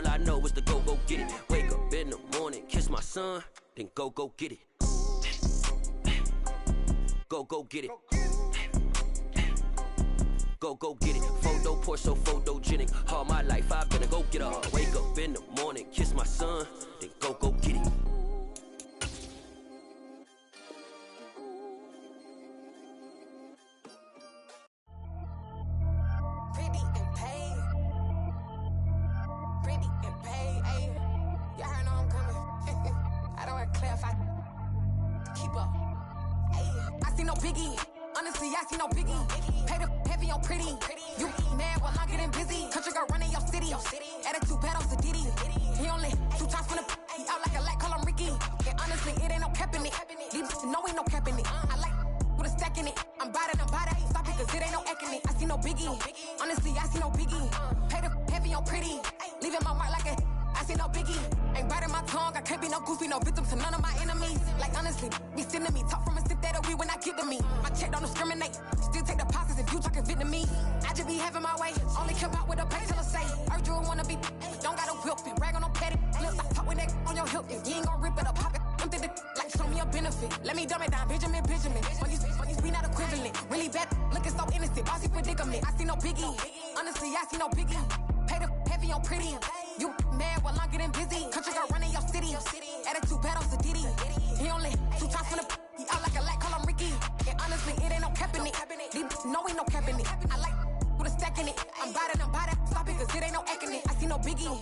all I know is to go get it. Wake up in the morning, kiss my son, then go get it. Go get it. Go get it. Photo poor, so photogenic. All my life I've been a go getter. Wake up in the morning, kiss my son, then go get it. I see no biggie. Pay the heavy on pretty. You mad while I'm getting busy. Country girl running your city. Attitude battles to Diddy. He only 2 times from the he out like a light, call him Ricky. And honestly, it ain't no cap in it. These no ain't no cap in it. I like with a stack in it. I'm about it. Stop it, cause it ain't no acting it. I see no biggie. Honestly, I see no biggie. Pay the heavy on pretty. Leaving my mark like a I see no biggie. Ain't biting my tongue. I can't be no goofy, no victim to none of my enemies. Like honestly, be sending me talk from a sip that a weed when I get to me. My check don't discriminate. Still take deposits if you talking Vietnamese. I just be having my way. Only care about what the pay teller say. Urge you wanna be, don't gotta whip it. Rag on no petty. Flips, I talk with that on your hip. If you ain't gon' rip it or pop it, empty the like show me a benefit. Let me dumb it down, Benjamin. When you be not equivalent. Really bad, looking so innocent. Bossy predicament. I see no biggie. Honestly, I see no biggie. Pay the heavy on pretty. You mad while I'm getting busy. Country girl running your city. Attitude battles to Diddy. He only 2 times from the he out like a light, call him Ricky. And honestly, it ain't no cap in it. These no ain't no cap in it. I like with a stack in it. I'm about it. Stop it, cause it ain't no acting it. I see no biggie.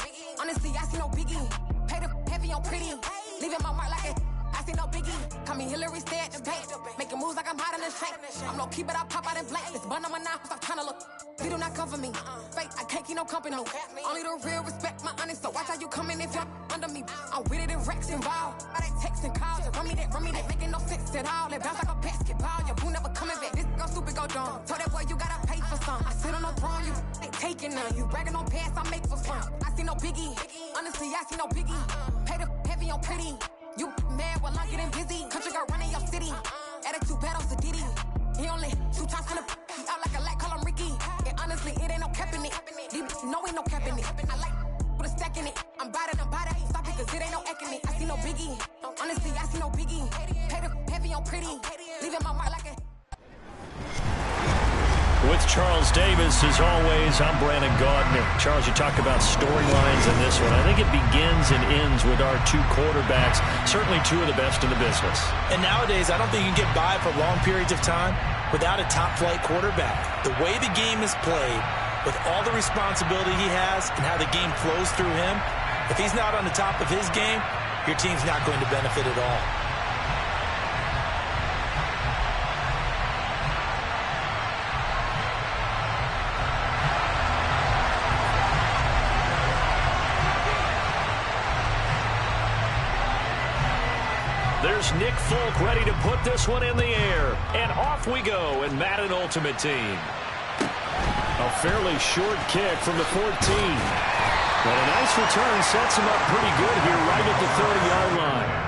Honestly, I see no biggie. Pay the heavy on pretty. Leaving my mark like a I see no biggie. Call me Hillary, stay at the bank. Making moves like I'm hot in the shank. I'm low key, but I pop out in blank. This bun on my knife, stop trying to look. They do not cover me. Fake, I can't keep no company. Only the real respect my honest. So watch how you coming if you're under me. I'm with it in Rex involved. I they text and calls. Run me that, making no sense at all. It bounce like a basketball. Your boo never coming back. This go stupid, go dumb. Told that boy you gotta pay for some. I sit on no throne, you ain't taking none. You bragging on pants, I make for fun. I see no biggie. Honestly, I see no biggie. Pay the heavy on pretty. You mad while I'm getting busy. Country girl running your city. Attitude battles to Diddy. He only 2 times from the he out like a light, call him Ricky. And honestly, it ain't no cap in it. These no ain't no cap in it. I like with a stack in it. I'm about it. Stop it, cause it ain't no acting it. I see no biggie. Honestly, I see no biggie. Pay the heavy on pretty. Leaving my mark like a With Charles Davis, as always, I'm Brandon Gardner. Charles, you talk about storylines in this one. I think it begins and ends with our 2 quarterbacks, certainly 2 of the best in the business. And nowadays, I don't think you can get by for long periods of time without a top-flight quarterback. The way the game is played, with all the responsibility he has and how the game flows through him, if he's not on the top of his game, your team's not going to benefit at all. There's Nick Folk ready to put this one in the air. And off we go in Madden Ultimate Team. A fairly short kick from the 14. But a nice return sets him up pretty good here right at the 30-yard line.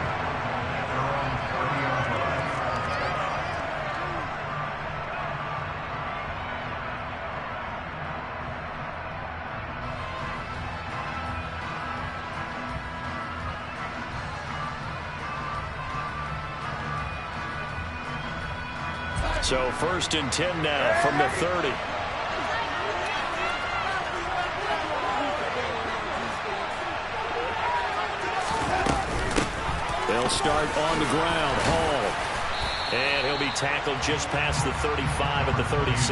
So 1st and 10 now from the 30. They'll start on the ground. Hall. And he'll be tackled just past the 35 at the 36.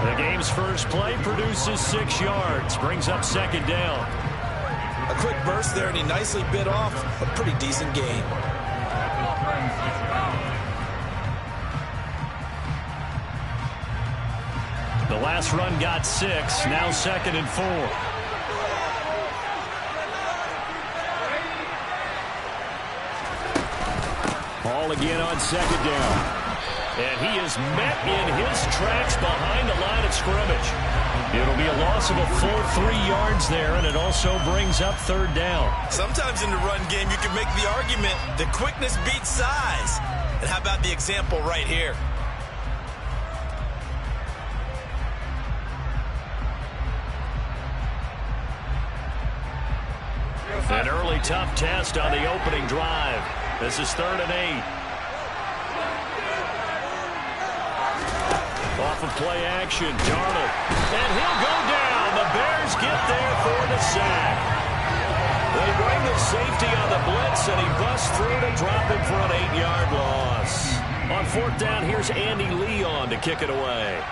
The game's first play produces 6 yards. Brings up 2nd down. A quick burst there, and he nicely bit off a pretty decent gain. The last run got 6, now 2nd and 4. Ball again on 2nd down. And he is met in his tracks behind the line of scrimmage. It'll be a loss of a full 3 yards there, and it also brings up 3rd down. Sometimes in the run game, you can make the argument that quickness beats size. And how about the example right here? An early tough test on the opening drive. This is 3rd and 8. Off of play action, Darnold. And he'll go down. The Bears get there for the sack. They bring the safety on the blitz, and he busts through to drop him for an 8-yard loss. On 4th down, here's Andy Leon to kick it away.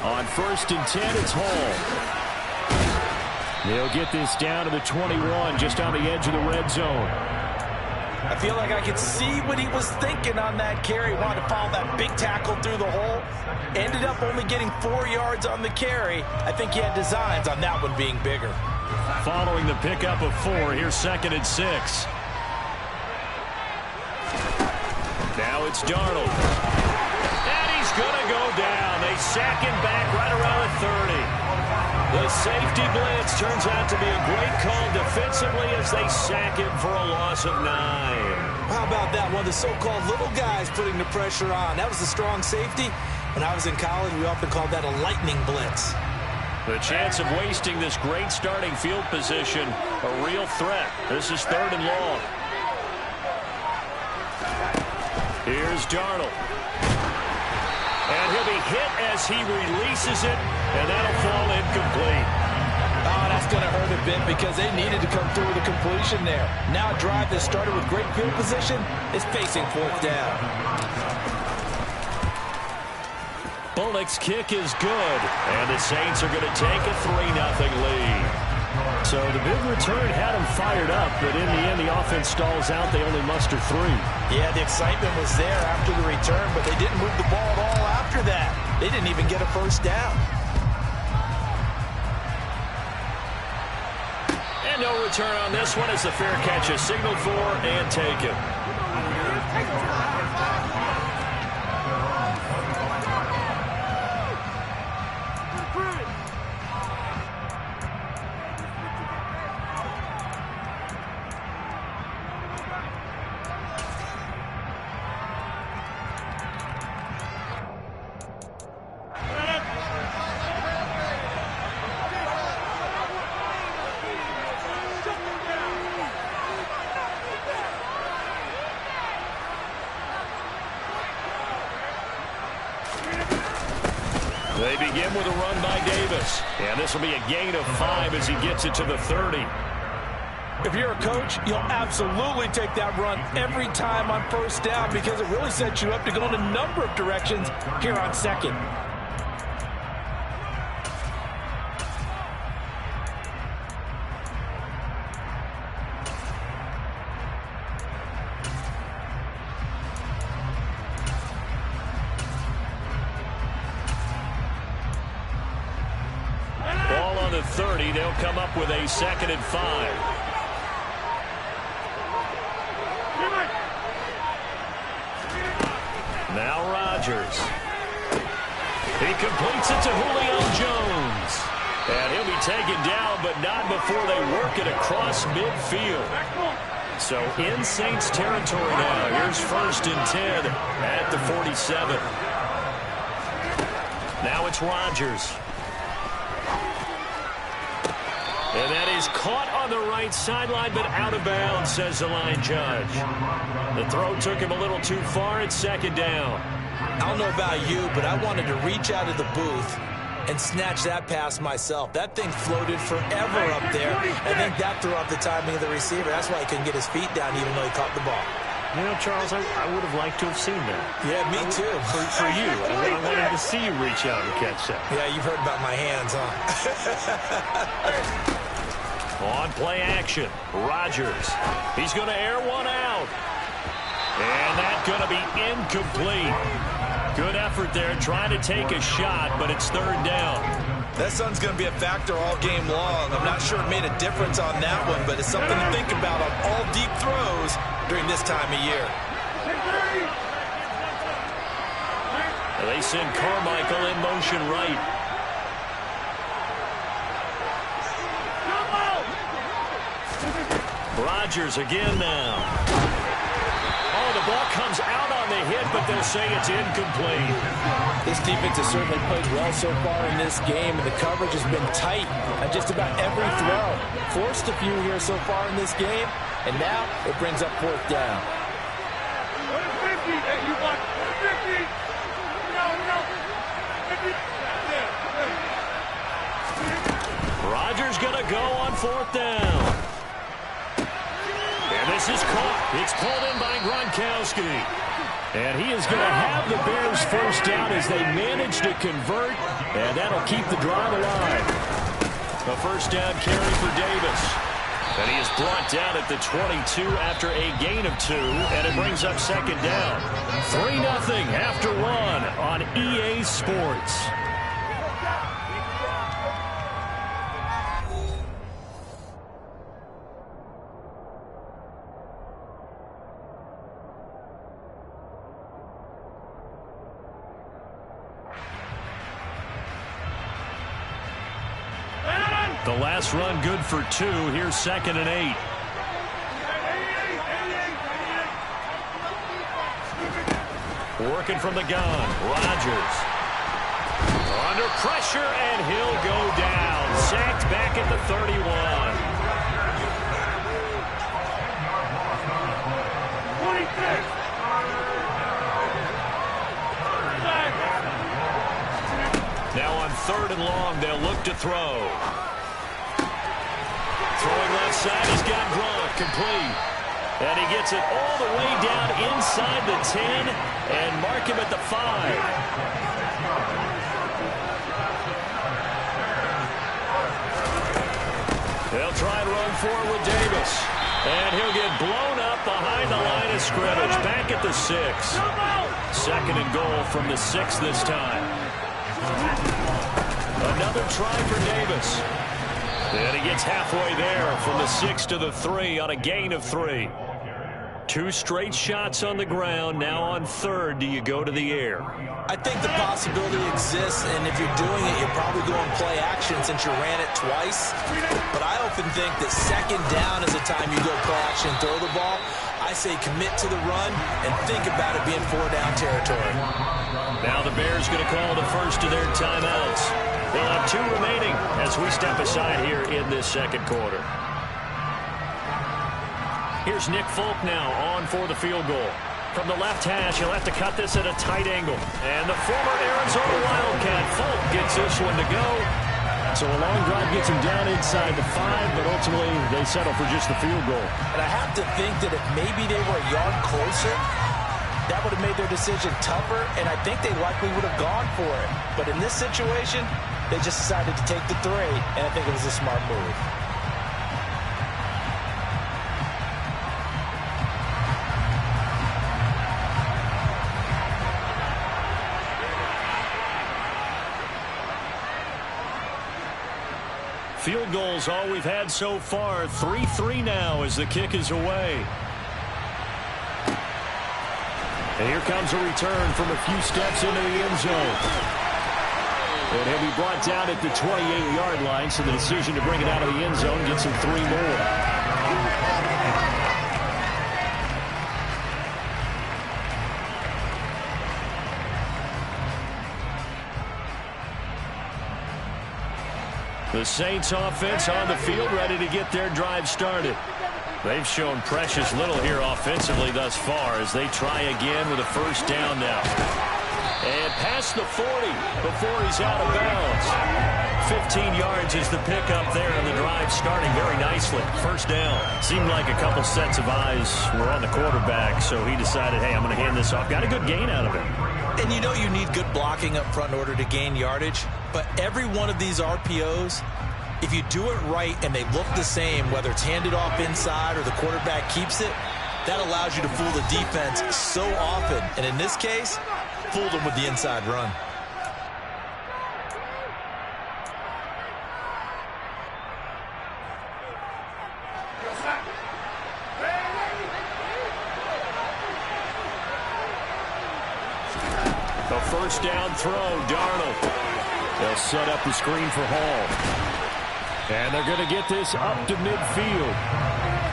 On 1st and 10, it's Hall. They'll get this down to the 21, just on the edge of the red zone. I feel like I could see what he was thinking on that carry. Wanted to follow that big tackle through the hole. Ended up only getting 4 yards on the carry. I think he had designs on that one being bigger. Following the pickup of 4, here's 2nd and 6. Now it's Darnold. He's going to go down. They sack him back right around the 30. The safety blitz turns out to be a great call defensively as they sack him for a loss of 9. How about that one? The so-called little guys putting the pressure on. That was a strong safety. When I was in college, we often called that a lightning blitz. The chance of wasting this great starting field position, a real threat. This is 3rd and long. Here's Darnold. And he'll be hit as he releases it, and that'll fall incomplete. Oh, that's going to hurt a bit because they needed to come through with a completion there. Now a drive that started with great field position is facing 4th down. Bullock's kick is good, and the Saints are going to take a 3-0 lead. So the big return had them fired up, but in the end, the offense stalls out. They only muster 3. Yeah, the excitement was there after the return, but they didn't move the ball at all after that. They didn't even get a 1st down. And no return on this one as the fair catch is signaled for and taken. They begin with a run by Davis. And this will be a gain of 5 as he gets it to the 30. If you're a coach, you'll absolutely take that run every time on 1st down because it really sets you up to go in a number of directions here on 2nd. Ball on the 30. They'll come up with a 2nd and 5. Now Rodgers. He completes it to Julio Jones. And he'll be taken down, but not before they work it across midfield. So in Saints territory now. Here's 1st and 10 at the 47. Now it's Rodgers. And that is caught on the right sideline, but out of bounds, says the line judge. The throw took him a little too far. It's 2nd down. I don't know about you, but I wanted to reach out of the booth and snatch that pass myself. That thing floated forever up there. I think that threw off the timing of the receiver. That's why he couldn't get his feet down even though he caught the ball. You know, Charles, I would have liked to have seen that. Yeah, me too. For you. I wanted to see you reach out and catch that. Yeah, you've heard about my hands, huh? On play action, Rodgers. He's going to air one out. And that's going to be incomplete. Good effort there, trying to take a shot, but it's third down. That sun's going to be a factor all game long. I'm not sure it made a difference on that one, but it's something to think about on all deep throws during this time of year. They send Carmichael in motion right. Rodgers again now. Oh, the ball comes out on the hit, but they'll say it's incomplete. This defense has certainly played well so far in this game, and the coverage has been tight on just about every throw. Forced a few here so far in this game, and now it brings up fourth down. Rodgers going to go on fourth down. And this is caught. It's pulled in by Gronkowski. And he is going to have the Bears first down as they manage to convert, and that'll keep the drive alive. A first down carry for Davis. And he is brought down at the 22 after a gain of 2, and it brings up second down. 3-0 after 1 on EA Sports. The last run good for 2. Here's 2nd and 8. Working from the gun. Rodgers. Under pressure, and he'll go down. Sacked back at the 31. Now on 3rd and long, they'll look to throw. Throwing left side, he's got Gronk, complete. And he gets it all the way down inside the 10 and mark him at the 5. They'll try and run forward with Davis. And he'll get blown up behind the line of scrimmage, back at the 6. 2nd and goal from the 6 this time. Another try for Davis. And he gets halfway there from the 6 to the 3 on a gain of 3. 2 straight shots on the ground. Now on 3rd, do you go to the air? I think the possibility exists, and if you're doing it, you're probably going play action since you ran it twice. But I often think that 2nd down is the time you go play action and throw the ball. I say commit to the run and think about it being 4-down territory. Now the Bears going to call the first of their timeouts. They'll have 2 remaining as we step aside here in this 2nd quarter. Here's Nick Folk now on for the field goal. From the left hash, he'll have to cut this at a tight angle. And the former Arizona Wildcat, Folk, gets this one to go. So a long drive gets him down inside the 5, but ultimately they settle for just the field goal. And I have to think that if maybe they were a yard closer, that would have made their decision tougher, and I think they likely would have gone for it. But in this situation, they just decided to take the 3, and I think it was a smart move. Field goals all we've had so far. 3-3 now as the kick is away. And here comes a return from a few steps into the end zone. And he'll be brought down at the 28-yard line, so the decision to bring it out of the end zone gets him 3 more. The Saints offense on the field, ready to get their drive started. They've shown precious little here offensively thus far as they try again with a first down now. And past the 40 before he's out of bounds. 15 yards is the pickup there, and the drive starting very nicely. First down. Seemed like a couple sets of eyes were on the quarterback, so he decided, hey, I'm going to hand this off. Got a good gain out of it. And you know you need good blocking up front in order to gain yardage, but every one of these RPOs, if you do it right and they look the same, whether it's handed off inside or the quarterback keeps it, that allows you to fool the defense so often. And in this case, fooled him with the inside run. A first down throw, Darnold. They'll set up the screen for Hall. And they're going to get this up to midfield.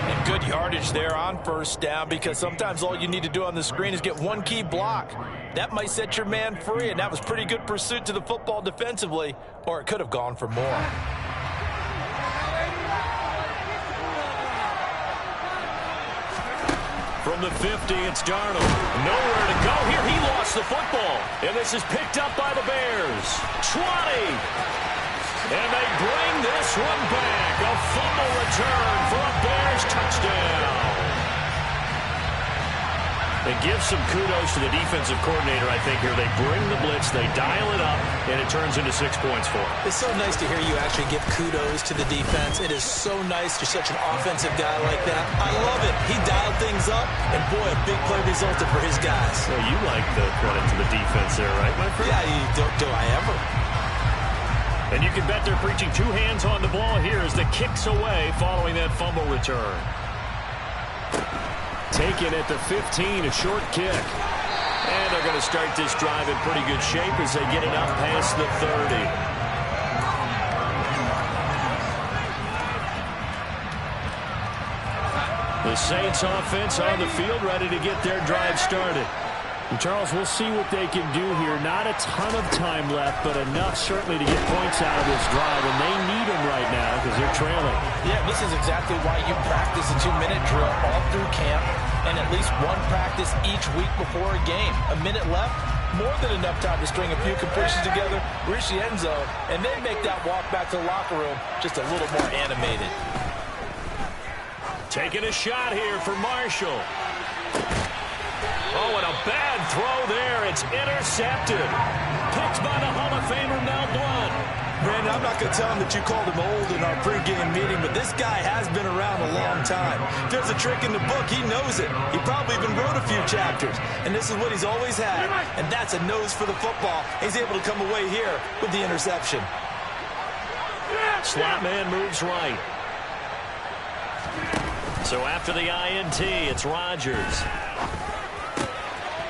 And good yardage there on first down, because sometimes all you need to do on the screen is get one key block. That might set your man free, and that was pretty good pursuit to the football defensively, or it could have gone for more. From the 50, it's Darnold. Nowhere to go here. He lost the football. And this is picked up by the Bears. 20. And they bring this one back. A fumble return for a Bears touchdown. They give some kudos to the defensive coordinator, I think, here. They bring the blitz, they dial it up, and it turns into 6 points for them. It's so nice to hear you actually give kudos to the defense. It is so nice you're such an offensive guy like that. I love it. He dialed things up, and boy, a big play resulted for his guys. Well, you like the credit to the defense there, right, my friend? Yeah, do I ever? And you can bet they're preaching 2 hands on the ball here as the kick's away following that fumble return. Taken at the 15, a short kick. And they're going to start this drive in pretty good shape as they get it up past the 30. The Saints offense on the field, ready to get their drive started. And Charles, we'll see what they can do here. Not a ton of time left, but enough certainly to get points out of this drive, and they need them right now because they're trailing. Yeah, this is exactly why you practice a 2-minute drill all through camp, and at least one practice each week before a game. A minute left, more than enough time to string a few completions together, reach the end zone, and then make that walk back to the locker room just a little more animated. Taking a shot here for Marshall. Oh, and a bad throw there. It's intercepted. Picked by the Hall of Famer Mel Blount. Brandon, I'm not going to tell him that you called him old in our pregame meeting, but this guy has been around a long time. If there's a trick in the book, he knows it. He probably even wrote a few chapters, and this is what he's always had, and that's a nose for the football. He's able to come away here with the interception. Slot man moves right. So after the INT, it's Rodgers.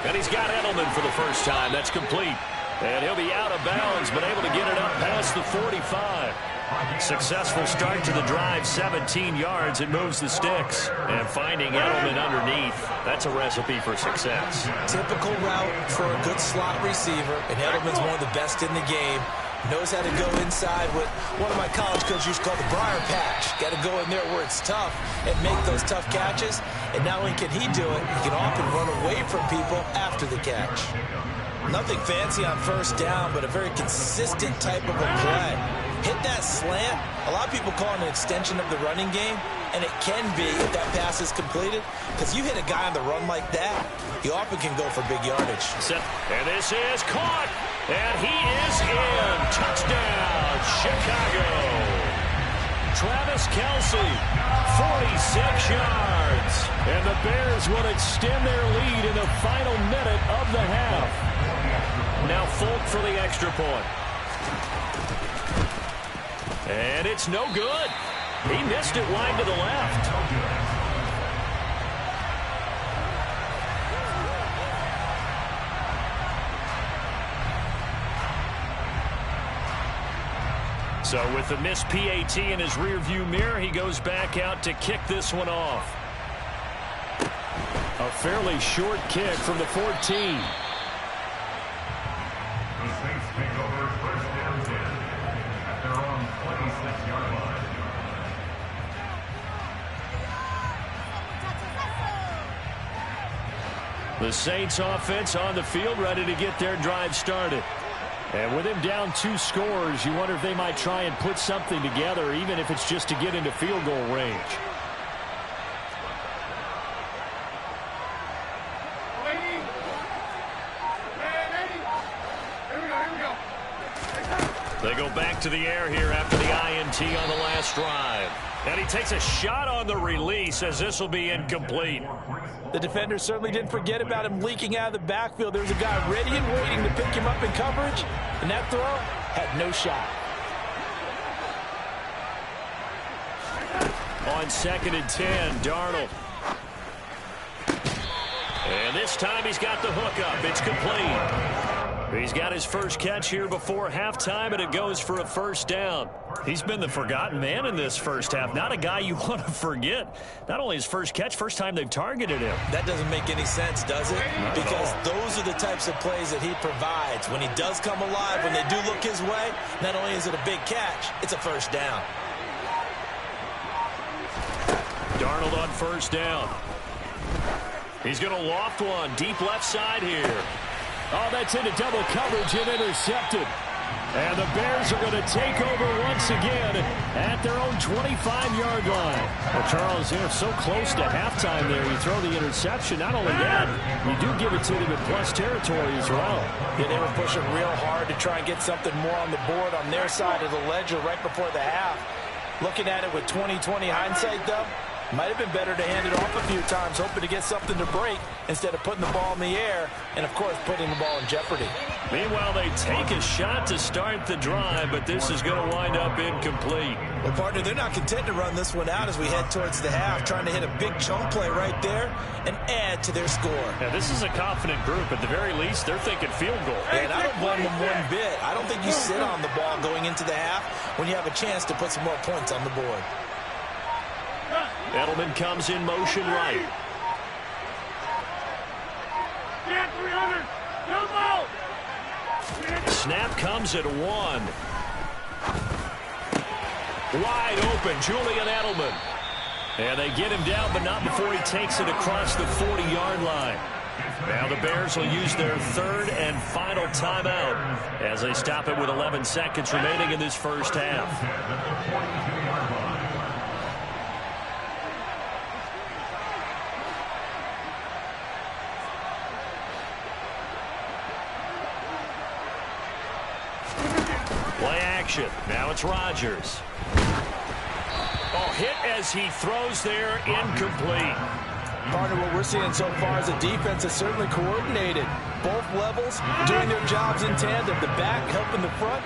And he's got Edelman for the first time. That's complete. And he'll be out of bounds, but able to get it up past the 45. Successful start to the drive, 17 yards. It moves the sticks. And finding Edelman underneath, that's a recipe for success. Typical route for a good slot receiver, and Edelman's one of the best in the game. Knows how to go inside what one of my college coaches used to call the briar patch. Got to go in there where it's tough and make those tough catches. And not only can he do it, he can often run away from people after the catch. Nothing fancy on first down, but a very consistent type of a play. Hit that slant. A lot of people call it an extension of the running game, and it can be if that pass is completed. Because you hit a guy on the run like that, he often can go for big yardage. And this is caught. And he is in. Touchdown, Chicago. Travis Kelce, 46 yards. And the Bears will extend their lead in the final minute of the half. Now Folk for the extra point. And it's no good. He missed it wide to the left. So with the missed PAT in his rearview mirror, he goes back out to kick this one off. A fairly short kick from the 14. The Saints take over first down 10 at their own 26-yard line. The Saints offense on the field, ready to get their drive started. And with him down 2 scores, you wonder if they might try and put something together, even if it's just to get into field goal range. They go back to the air here after the INT on the last drive. And he takes a shot on the release as this will be incomplete. The defender certainly didn't forget about him leaking out of the backfield. There was a guy ready and waiting to pick him up in coverage, and that throw had no shot. On 2nd and 10, Darnold. And this time he's got the hook up. It's complete. He's got his first catch here before halftime, and it goes for a first down. He's been the forgotten man in this first half. Not a guy you want to forget. Not only his first catch, first time they've targeted him. That doesn't make any sense, does it? Because those are the types of plays that he provides. When he does come alive, when they do look his way, not only is it a big catch, it's a first down. Darnold on first down. He's going to loft one deep left side here. Oh, that's into double coverage and intercepted. And the Bears are going to take over once again at their own 25-yard line. Well, Charles, they're so close to halftime there. You throw the interception. Not only that, you do give it to them in plus territory as well. Yeah, they were pushing real hard to try and get something more on the board on their side of the ledger right before the half. Looking at it with 20/20 hindsight, though, might have been better to hand it off a few times, hoping to get something to break instead of putting the ball in the air and, of course, putting the ball in jeopardy. Meanwhile, they take a shot to start the drive, but this is going to wind up incomplete. Well, partner, they're not content to run this one out as we head towards the half, trying to hit a big chunk play right there and add to their score. Now, this is a confident group. At the very least, they're thinking field goal. And I don't blame them one bit. I don't think you sit on the ball going into the half when you have a chance to put some more points on the board. Edelman comes in motion right. Snap comes at 1. Wide open, Julian Edelman. And they get him down, but not before he takes it across the 40-yard line. Now the Bears will use their third and final timeout as they stop it with 11 seconds remaining in this first half. Play action. Now it's Rodgers. Oh, hit as he throws there, incomplete. Partner, what we're seeing so far is the defense is certainly coordinated. Both levels doing their jobs in tandem. The back helping the front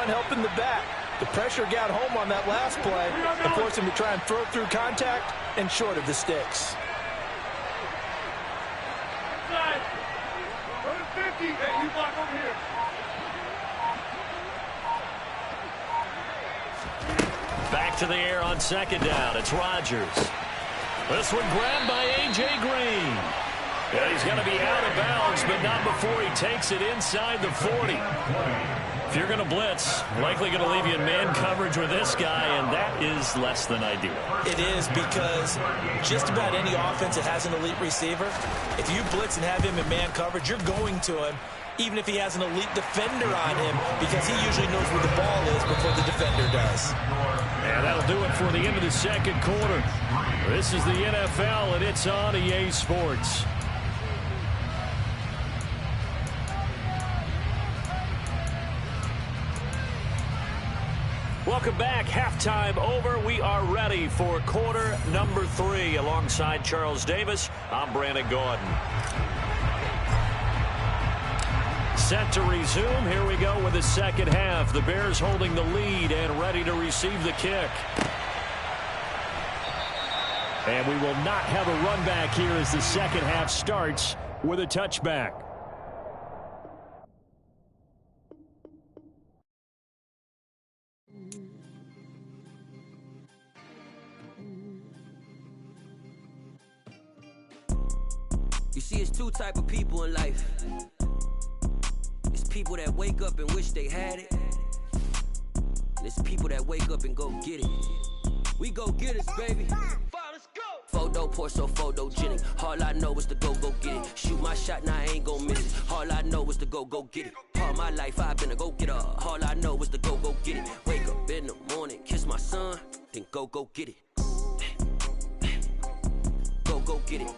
helping the back. The pressure got home on that last play and forced him to try and throw through contact and short of the sticks. Back to the air on second down. It's Rodgers. This one grabbed by A.J. Green. Yeah, he's going to be out of bounds, but not before he takes it inside the 40. If you're going to blitz, likely going to leave you in man coverage with this guy, and that is less than ideal. It is, because just about any offense that has an elite receiver, if you blitz and have him in man coverage, you're going to him, even if he has an elite defender on him, because he usually knows where the ball is before the defender does. And that'll do it for the end of the second quarter. This is the NFL, and it's on EA Sports. Welcome back. Halftime over. We are ready for quarter number 3. Alongside Charles Davis, I'm Brandon Gaudin. Set to resume. Here we go with the second half. The Bears holding the lead and ready to receive the kick. And we will not have a run back here as the second half starts with a touchback. You see, it's two type of people in life. It's people that wake up and wish they had it. And it's people that wake up and go get it. We go get it, baby. Let's go. Photo poor, so photogenic. All I know is to go get it. Shoot my shot, now I ain't gon' miss it. All I know is to go get it. All my life I've been a go getter. All I know is to go get it. Wake up in the morning, kiss my son, then go get it. Go get it.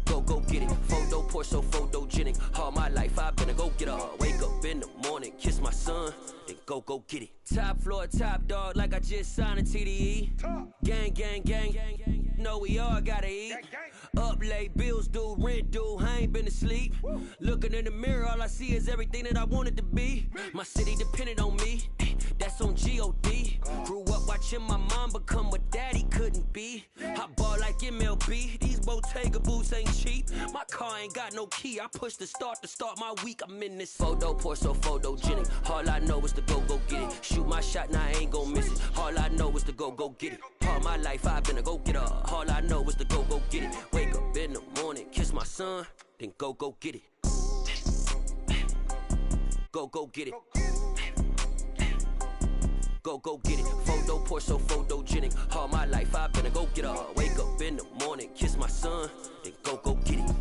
Go get it. Photo poor, so photogenic. All my life I've been a go-getter. Wake up in the morning, kiss my son, then go get it. Top floor, top dog, like I just signed a TDE. Gang, gang, gang, gang, gang. Know we all gotta eat. Up late, bills due, rent due, I ain't been asleep. Looking in the mirror, all I see is everything that I wanted to be. My city depended on me, that's on G.O.D. Grew up watching my mom become what daddy couldn't be. I ball like MLB, these Bottega boots ain't cheap. My car ain't got no key, I push the start to start my week. I'm in this photo poor, so photogenic. All I know is to go get it. Shoot my shot, now I ain't gon' miss it. All I know is to go get it. All my life I've been a go-getter. All I know is to go get it. Wake up in the morning, kiss my son, then go get it. Go get it. Go get it. Photo poor, so photogenic. All my life I've been a go-getter. Wake up in the morning, kiss my son, then go get it.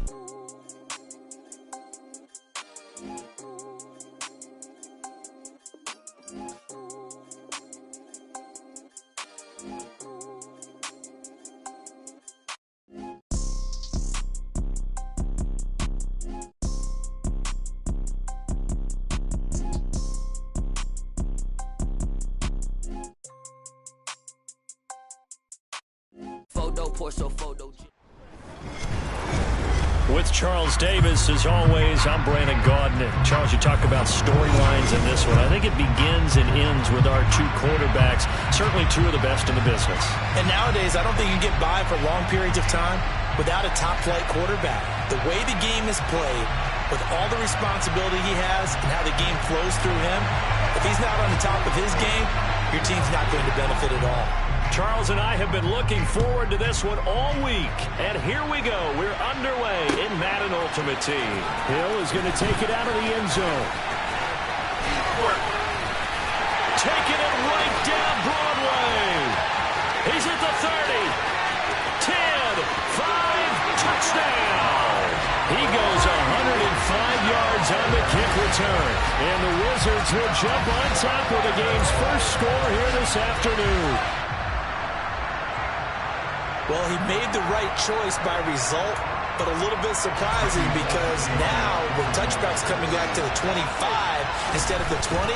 With Charles Davis, as always, I'm Brandon Gaudin. Charles, you talk about storylines in this one. I think it begins and ends with our two quarterbacks, certainly two of the best in the business. And nowadays, I don't think you can get by for long periods of time without a top-flight quarterback. The way the game is played, with all the responsibility he has and how the game flows through him, if he's not on the top of his game, your team's not going to benefit at all. Charles and I have been looking forward to this one all week. And here we go. We're underway in Madden Ultimate Team. Hill is going to take it out of the end zone. Taking it right down Broadway. He's at the 30. 10, 5, touchdown. He goes 105 yards on the kick return. And the Wizards will jump on top with the game's first score here this afternoon. Well, he made the right choice by result, but a little bit surprising because now with touchbacks coming back to the 25 instead of the 20,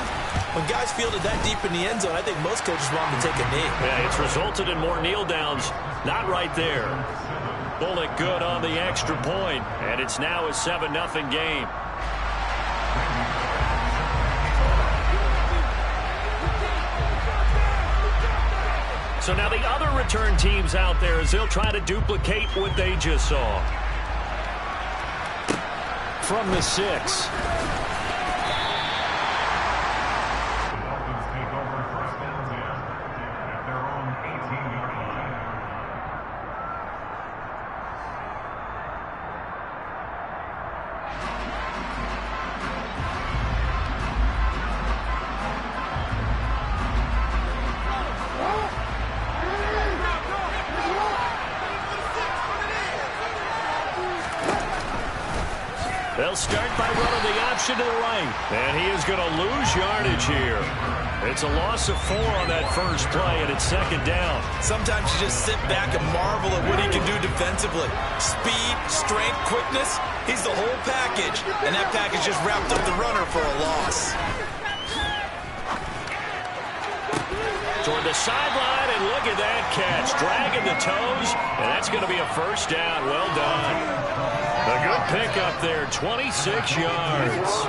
when guys field it that deep in the end zone, I think most coaches want them to take a knee. Yeah, it's resulted in more kneel downs. Not right there. Bullock good on the extra point, and it's now a 7-0 game. So now the other return teams out there as they'll try to duplicate what they just saw. From the 6. They'll start by running the option to the right. And he is going to lose yardage here. It's a loss of 4 on that first play, and it's second down. Sometimes you just sit back and marvel at what he can do defensively. Speed, strength, quickness, he's the whole package. And that package just wrapped up the runner for a loss. Toward the sideline, and look at that catch. Dragging the toes, and that's going to be a first down. Well done. A good pickup there, 26 yards.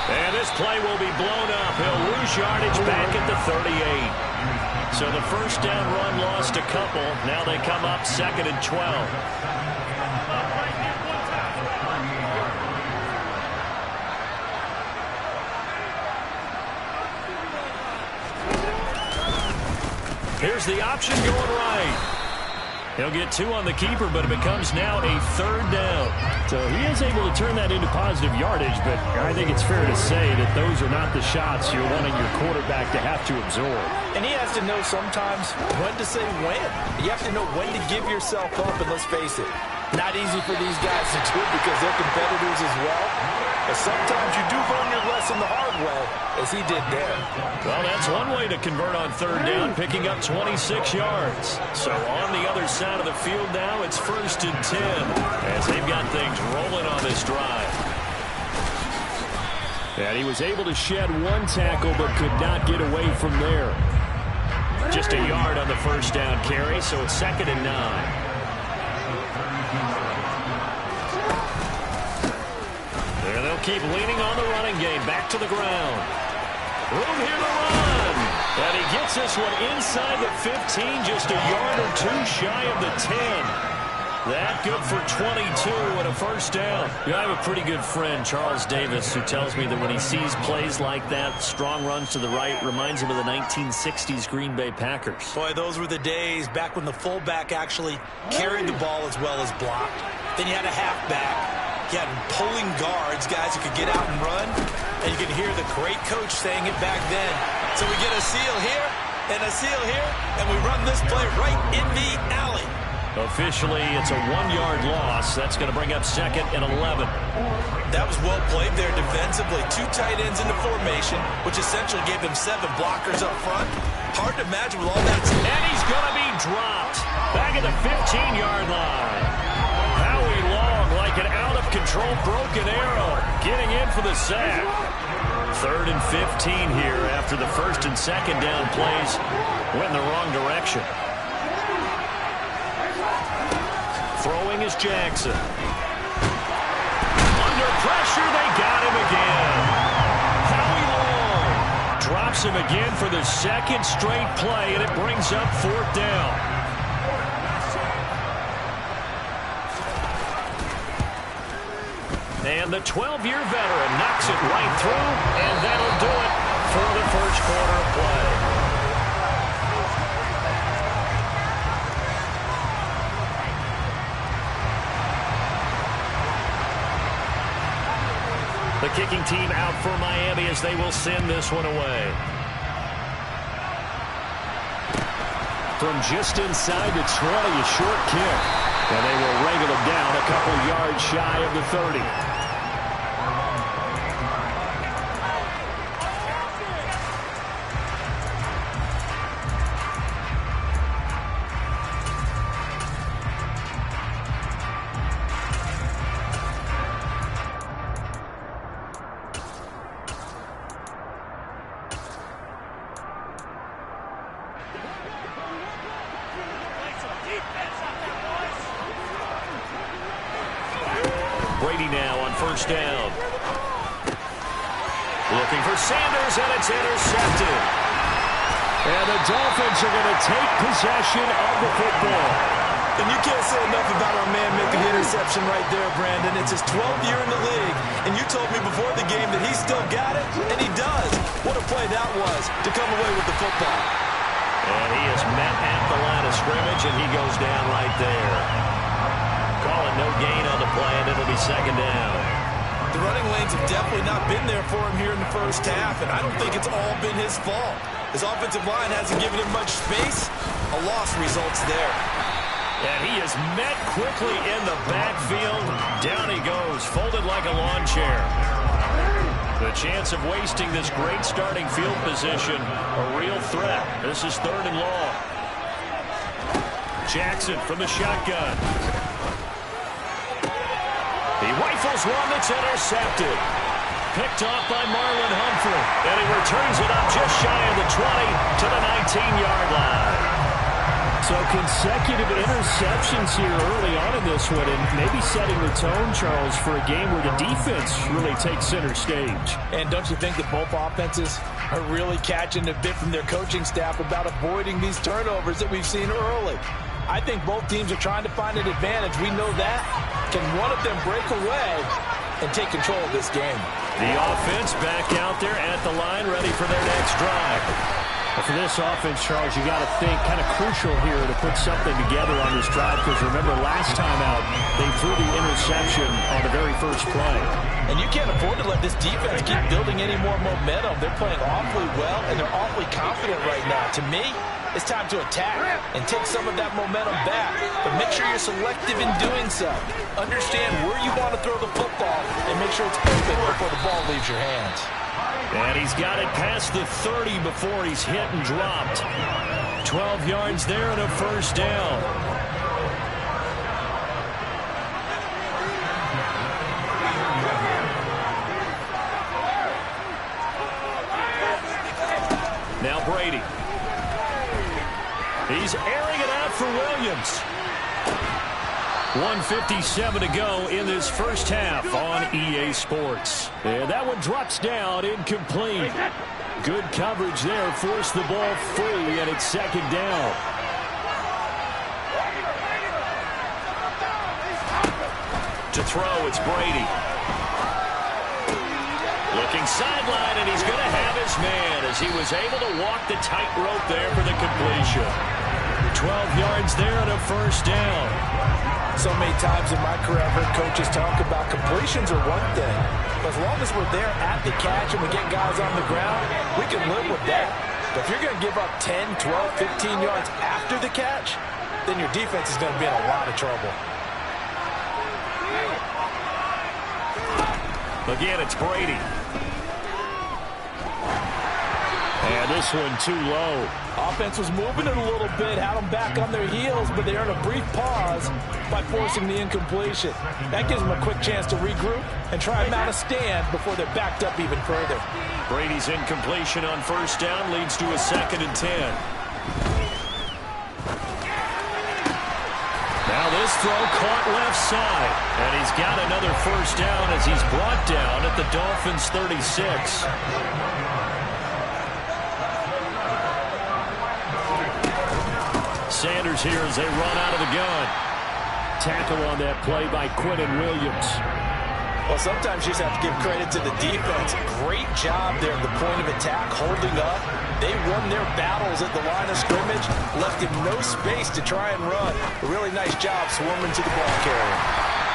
And this play will be blown up. He'll lose yardage back at the 38. So the first down run lost a couple. Now they come up 2nd and 12. Here's the option going right. He'll get 2 on the keeper, but it becomes now a 3rd down. So he is able to turn that into positive yardage, but I think it's fair to say that those are not the shots you're wanting your quarterback to have to absorb. And he has to know sometimes when to say when. You have to know when to give yourself up, and let's face it, not easy for these guys to do because they're competitors as well. But sometimes you do learn your lesson the hard way, as he did there. Well, that's one way to convert on third down, picking up 26 yards. So on the other side of the field now, it's 1st and 10, as they've got things rolling on this drive. And he was able to shed one tackle, but could not get away from there. Just a yard on the first down carry, so it's 2nd and 9. They'll keep leaning on the running game. Back to the ground. Room here to run. And he gets this one inside the 15, just a yard or two shy of the 10. That good for 22 and a first down. Yeah, I have a pretty good friend, Charles Davis, who tells me that when he sees plays like that, strong runs to the right, reminds him of the 1960s Green Bay Packers. Boy, those were the days back when the fullback actually carried the ball as well as blocked. Then you had a halfback. You had pulling guards, guys who could get out and run, and you could hear the great coach saying it back then. So we get a seal here and a seal here, and we run this play right in the alley. Officially, it's a 1-yard loss. That's going to bring up 2nd and 11. That was well played there defensively. 2 tight ends into formation, which essentially gave them 7 blockers up front. Hard to imagine with all that. And he's going to be dropped. Back at the 15-yard line. Howie Long, like an out-of-control broken arrow, getting in for the sack. 3rd and 15 here after the 1st and 2nd down plays went in the wrong direction. Throwing is Jackson. Under pressure, they got him again. Howie Long drops him again for the 2nd straight play, and it brings up 4th down. And the 12-year veteran knocks it right through, and that'll do it for the first quarter of play. The kicking team out for Miami as they will send this one away. From just inside the 20, a short kick. And they will wrangle him down a couple yards shy of the 30. Brady now on first down. Looking for Sanders, and it's intercepted. And the Dolphins are going to take possession of the football. And you can't say enough about our man making the interception right there, Brandon. It's his 12th year in the league, and you told me before the game that he still got it, and he does. What a play that was to come away with the football. And he is met at the line of scrimmage, and he goes down right there. Call it no gain on the play, and it'll be 2nd down. The running lanes have definitely not been there for him here in the first half, and I don't think it's all been his fault. His offensive line hasn't given him much space. A loss results there. And he is met quickly in the backfield. Down he goes, folded like a lawn chair. The chance of wasting this great starting field position, a real threat. This is 3rd and long. Jackson from the shotgun. He rifles one that's intercepted. Picked off by Marlon Humphrey. And he returns it up just shy of the 20 to the 19-yard line. So consecutive interceptions here early on in this one, and maybe setting the tone, Charles, for a game where the defense really takes center stage. And don't you think that both offenses are really catching a bit from their coaching staff about avoiding these turnovers that we've seen early? I think both teams are trying to find an advantage. We know that. Can one of them break away and take control of this game? The offense back out there at the line, ready for their next drive. Well, for this offense, Charles, you got to think kind of crucial here to put something together on this drive, because remember last time out, they threw the interception on the very first play. And you can't afford to let this defense keep building any more momentum. They're playing awfully well, and they're awfully confident right now. To me, it's time to attack and take some of that momentum back. But make sure you're selective in doing so. Understand where you want to throw the football and make sure it's open before the ball leaves your hands. And he's got it past the 30 before he's hit and dropped. 12 yards there and a first down. Now Brady. He's airing it out for Williams. 1:57 to go in this first half on EA Sports. And that one drops down, incomplete. Good coverage there, forced the ball free, and it's second down. To throw, it's Brady. Looking sideline, and he's going to have his man as he was able to walk the tightrope there for the completion. 12 yards there and a first down. So many times in my career, I've heard coaches talk about completions are one thing. But as long as we're there at the catch and we get guys on the ground, we can live with that. But if you're going to give up 10, 12, 15 yards after the catch, then your defense is going to be in a lot of trouble. Again, it's Brady. And this one too low. Offense was moving it a little bit, had them back on their heels, but they earned a brief pause by forcing the incompletion. That gives them a quick chance to regroup and try and mount a stand before they're backed up even further. Brady's incompletion on first down leads to a 2nd and 10. Now this throw caught left side, and he's got another first down as he's brought down at the Dolphins' 36. Sanders here as they run out of the gun. Tackle on that play by Quinnen Williams. Well, sometimes you just have to give credit to the defense. Great job there at the point of attack, holding up. They won their battles at the line of scrimmage, left him no space to try and run. A really nice job swarming to the ball carrier.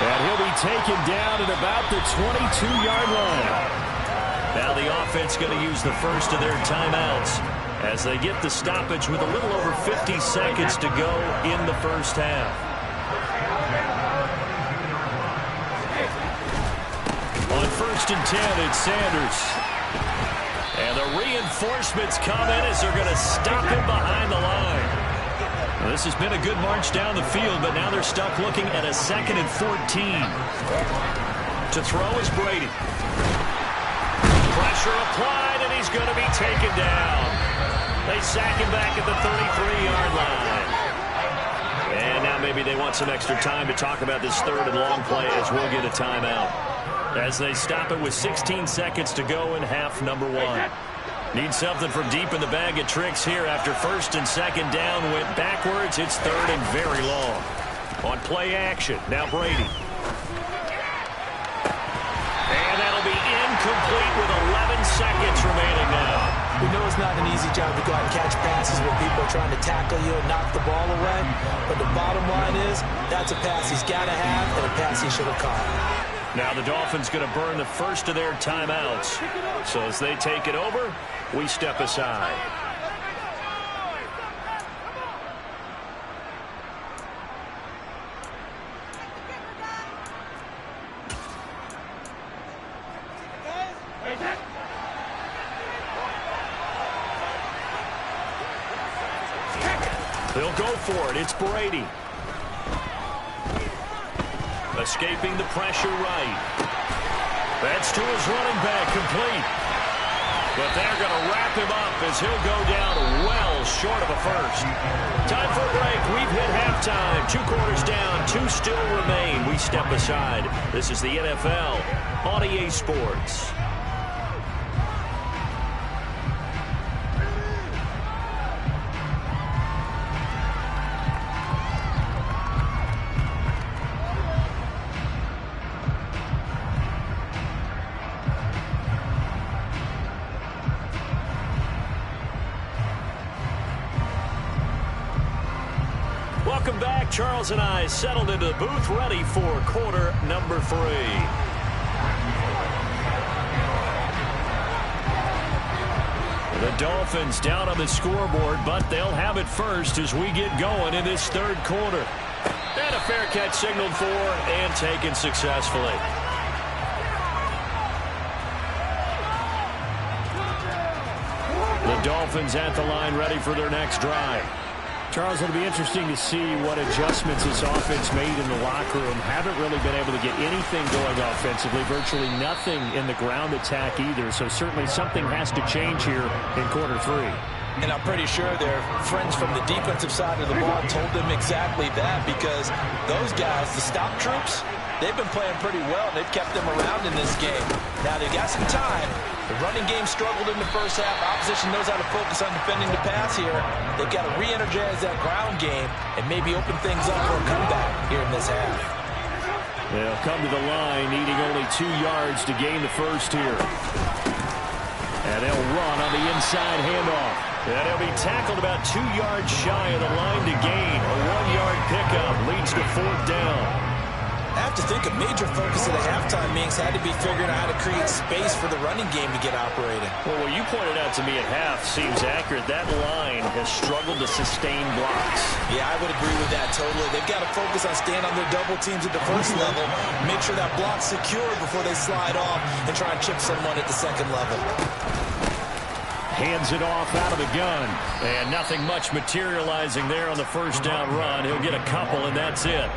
And he'll be taken down at about the 22-yard line. Now the offense going to use the first of their timeouts as they get the stoppage with a little over 50 seconds to go in the first half. On 1st and 10, it's Sanders. And the reinforcements come in as they're going to stop him behind the line. Well, this has been a good march down the field, but now they're stuck looking at a 2nd and 14. To throw is Brady. Pressure applied, and he's going to be taken down. They sack him back at the 33-yard line. And now maybe they want some extra time to talk about this 3rd and long play as we'll get a timeout. As they stop it with 16 seconds to go in half number 1. Need something from deep in the bag of tricks here after 1st and 2nd down went backwards. It's 3rd and very long. On play action, now Brady. And that'll be incomplete with 11 seconds remaining now. We know it's not an easy job to go out and catch passes when people are trying to tackle you and knock the ball away. But the bottom line is, that's a pass he's got to have and a pass he should have caught. Now the Dolphins going to burn the first of their timeouts. So as they take it over, we step aside. They'll go for it. It's Brady. Escaping the pressure right. That's to his running back, complete. But they're going to wrap him up as he'll go down well short of a first. Time for a break. We've hit halftime. 2 quarters down, 2 still remain. We step aside. This is the NFL on EA Sports. Welcome back. Charles and I settled into the booth, ready for quarter number 3. The Dolphins down on the scoreboard, but they'll have it first as we get going in this third quarter. And a fair catch signaled for and taken successfully. The Dolphins at the line ready for their next drive. Charles, it'll be interesting to see what adjustments this offense made in the locker room. Haven't really been able to get anything going offensively, virtually nothing in the ground attack either. So certainly something has to change here in quarter three. And I'm pretty sure their friends from the defensive side of the ball told them exactly that, because those guys, the stop troops, they've been playing pretty well. They've kept them around in this game. Now they've got some time. The running game struggled in the first half. Opposition knows how to focus on defending the pass here. They've got to re-energize that ground game and maybe open things up for a comeback here in this half. They'll come to the line, needing only 2 yards to gain the first here. And they'll run on the inside handoff. And he'll be tackled about 2 yards shy of the line to gain. A 1-yard pickup leads to 4th down. I have to think a major focus of the halftime meetings had to be figuring out how to create space for the running game to get operating. Well, what you pointed out to me at half seems accurate. That line has struggled to sustain blocks. Yeah, I would agree with that totally. They've got to focus on staying on their double teams at the first level, make sure that block's secure before they slide off and try and chip someone at the second level. Hands it off out of the gun. And nothing much materializing there on the first down run. He'll get a couple, and that's it.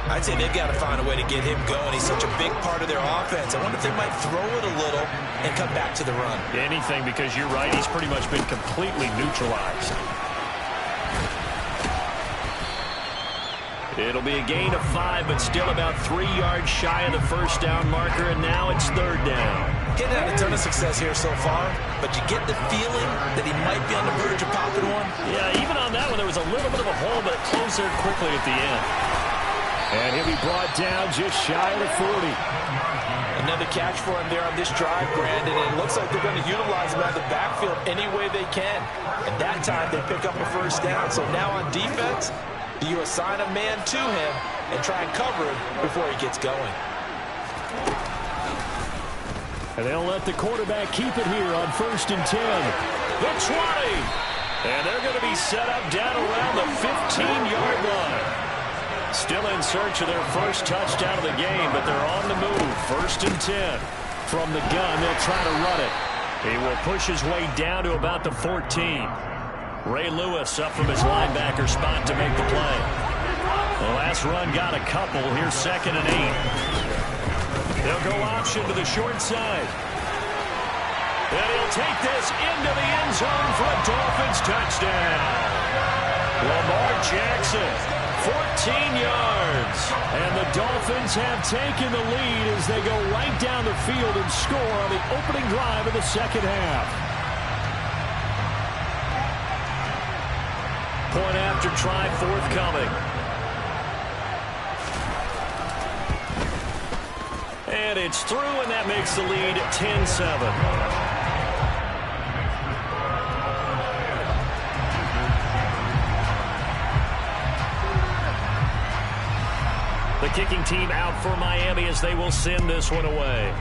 I'd say they've got to find a way to get him going. He's such a big part of their offense. I wonder if they might throw it a little and come back to the run. Anything, because you're right, he's pretty much been completely neutralized. It'll be a gain of 5, but still about 3 yards shy of the first down marker, and now it's 3rd down. Getting had a ton of success here so far, but you get the feeling that he might be on the verge of popping one. Yeah, even on that one, there was a little bit of a hole, but it closed there quickly at the end. And he'll be brought down just shy of the 40. Another catch for him there on this drive, Brandon, and it looks like they're going to utilize him out of the backfield any way they can. And that time they pick up a first down. So now on defense, you assign a man to him and try and cover him before he gets going. And they'll let the quarterback keep it here on 1st and 10. The 20. And they're going to be set up down around the 15-yard line. Still in search of their first touchdown of the game, but they're on the move. 1st and 10. From the gun, they'll try to run it. He will push his way down to about the 14. Ray Lewis up from his linebacker spot to make the play. The last run got a couple. Here's 2nd and 8. They'll go option to the short side. And he'll take this into the end zone for a Dolphins touchdown. Lamar Jackson. 14 yards. And the Dolphins have taken the lead as they go right down the field and score on the opening drive of the second half. Point after try forthcoming. And it's through, and that makes the lead 10-7. The kicking team out for Miami as they will send this one away.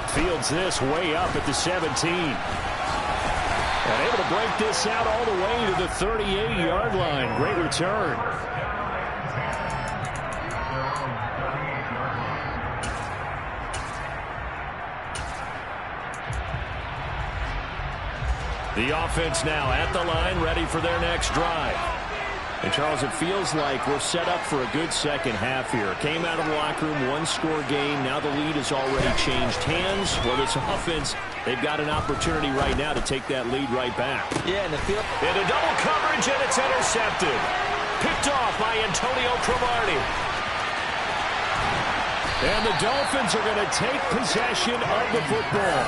Fields this way up at the 17. And able to break this out all the way to the 38-yard line. Great return. The offense now at the line, ready for their next drive. And, Charles, it feels like we're set up for a good second half here. Came out of the locker room, one-score game. Now the lead has already changed hands. Well, this offense, they've got an opportunity right now to take that lead right back. Yeah, and the field. Into double coverage, and it's intercepted. Picked off by Antonio Cromartie. And the Dolphins are going to take possession of the football.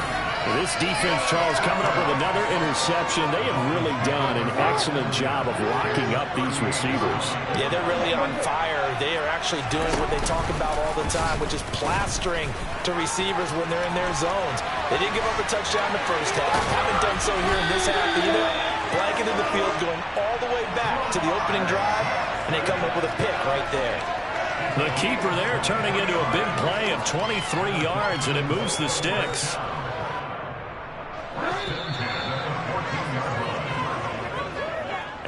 This defense, Charles, coming up with another interception. They have really done an excellent job of locking up these receivers. Yeah, they're really on fire. They are actually doing what they talk about all the time, which is plastering to receivers when they're in their zones. They didn't give up a touchdown in the first half. Haven't done so here in this half either. Blanketed the field, going all the way back to the opening drive, and they come up with a pick right there. The keeper there turning into a big play of 23 yards, and it moves the sticks.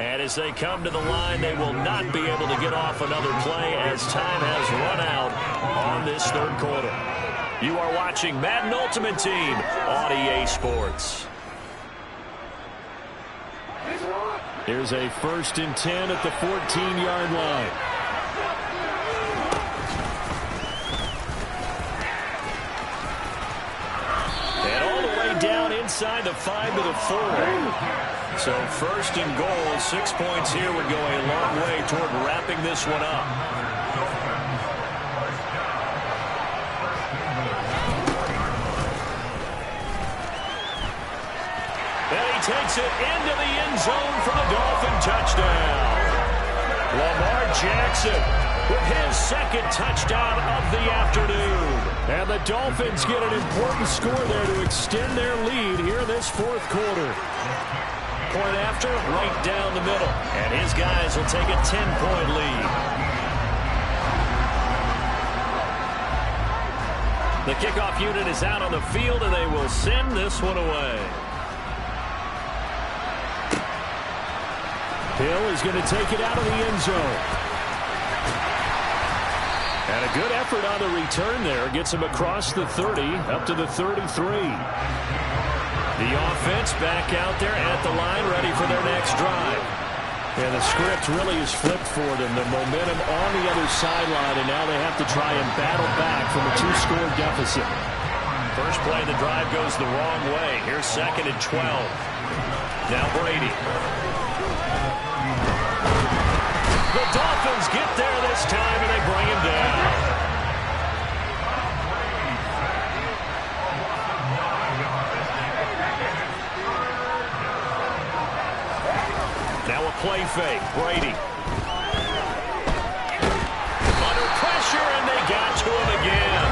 And as they come to the line, they will not be able to get off another play as time has run out on this third quarter. You are watching Madden Ultimate Team on EA Sports. Here's a 1st and 10 at the 14-yard line. And all the way down inside the 5 to the 4. So 1st and goal, 6 points here would go a long way toward wrapping this one up. And he takes it into the end zone for the Dolphin touchdown. Lamar Jackson with his 2nd touchdown of the afternoon. And the Dolphins get an important score there to extend their lead here in this 4th quarter. Point after, right down the middle. And his guys will take a 10-point lead. The kickoff unit is out on the field, and they will send this one away. Hill is going to take it out of the end zone. And a good effort on the return there. Gets him across the 30, up to the 33. The offense back out there at the line, ready for their next drive. And the script really is flipped for them. The momentum on the other sideline, and now they have to try and battle back from a 2-score deficit. First play of the drive goes the wrong way. Here's 2nd and 12. Now Brady. The Dolphins get there this time, and they bring him down. Now a play fake. Brady. Under pressure, and they got to him again.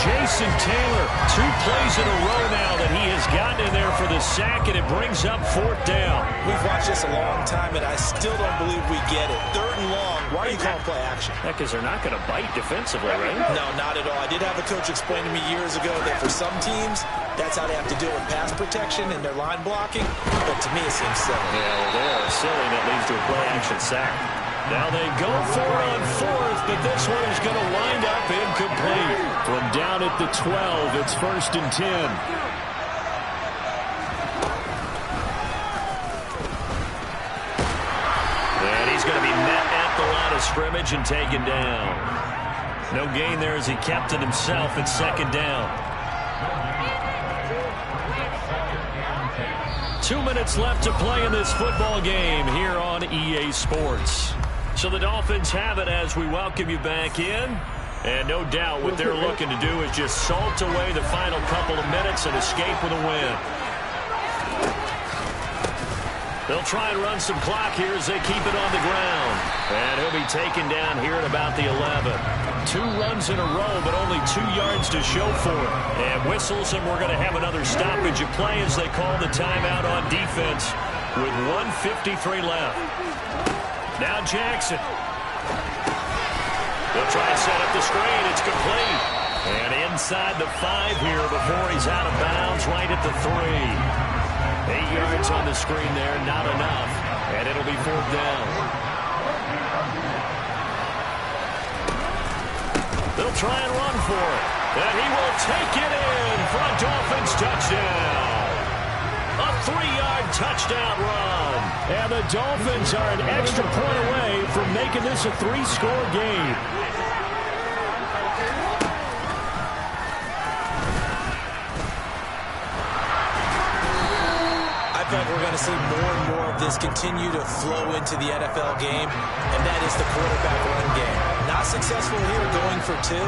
Jason Taylor, 2 plays in a row now that he has gotten in there for the sack, and it brings up 4th down. We've watched this a long time, and I still don't believe we get it. 3rd and long. Why are you calling play action? Yeah, because they're not going to bite defensively, right? No, not at all. I did have a coach explain to me years ago that for some teams, that's how they have to deal with pass protection and their line blocking. But to me, it seems silly. Yeah, well, they are silly. That leads to a play action sack. Now they go for it on 4th, but this one is going to wind up incomplete. From down at the 12, it's 1st and 10. And he's going to be met at the line of scrimmage and taken down. No gain there as he kept it himself at 2nd down. 2 minutes left to play in this football game here on EA Sports. So the Dolphins have it as we welcome you back in. And no doubt what they're looking to do is just salt away the final couple of minutes and escape with a win. They'll try and run some clock here as they keep it on the ground. And he'll be taken down here at about the 11. 2 runs in a row, but only 2 yards to show for it. And whistles, and we're going to have another stoppage of play as they call the timeout on defense with 1:53 left. Now Jackson. They'll try to set up the screen. It's complete. And inside the 5 here before he's out of bounds right at the 3. 8 yards on the screen there, not enough. And it'll be 4th down. They'll try and run for it. And he will take it in for a Dolphins touchdown. A 3-yard touchdown run. And the Dolphins are an extra point away from making this a 3-score game. I think we're going to see more and more of this continue to flow into the NFL game, and that is the quarterback run game. Not successful here going for 2,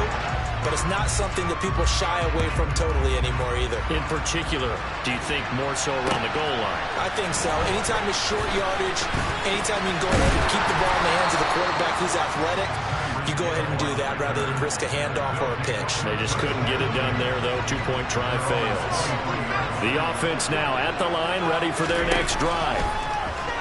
but it's not something that people shy away from totally anymore either. In particular, do you think more so around the goal line? I think so. Anytime it's short yardage, anytime you can go ahead and keep the ball in the hands of the quarterback who's athletic, you go ahead and do that rather than risk a handoff or a pitch. They just couldn't get it done there, though. 2-point try fails. The offense now at the line, ready for their next drive.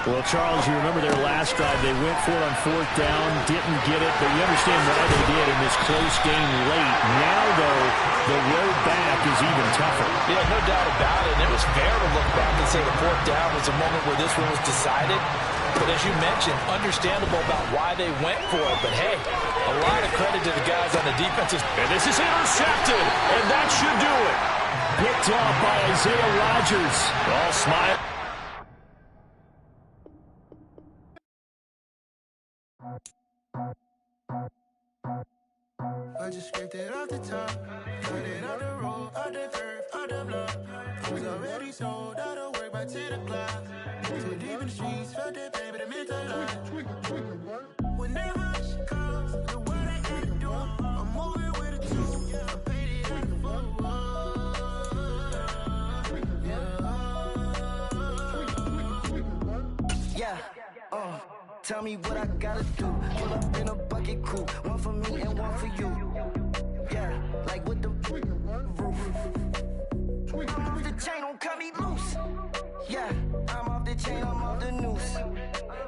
Well, Charles, you remember their last drive. They went for it on 4th down, didn't get it, but you understand why they did in this close game late. Now, though, the road back is even tougher. Yeah, no doubt about it. And it was fair to look back and say the 4th down was a moment where this one was decided. But as you mentioned, understandable about why they went for it. But hey, a lot of credit to the guys on the defensive. And this is intercepted, and that should do it. Picked off by Isaiah Rodgers. All smile. I just scraped it off the top, cut it off the road, out the curve, out the block. I was already sold out of work by 10 o'clock. Too deep in the streets, felt that baby, the mental lie. Whenever she calls, the what I gotta do, I'm moving with a two. I paid it out the tell me what I gotta do. Pull up in a bucket crew, one for me and one for you. Yeah, like with the roof. I'm off the chain, don't cut me loose. Yeah, I'm off the chain, I'm off the noose.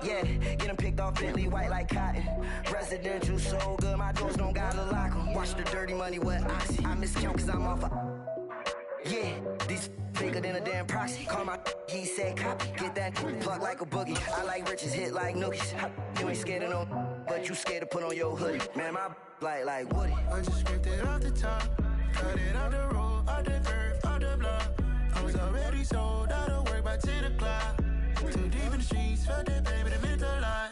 Yeah, getting picked off Bentley white like cotton. Residential so good, my doors don't gotta lock 'em. Watch the dirty money with Oxy. I miscount cause I'm off yeah, these bigger than a damn proxy. Call my he said copy. Get that plug like a boogie. I like riches, hit like nookies. You ain't scared of no, but you scared to put on your hoodie. Man, my like Woody. I just scraped it off the top, cut it off the road, out the curve, out the block. I was already sold out of work by 10 o'clock. Too deep in the streets, felt that baby, the mental lie.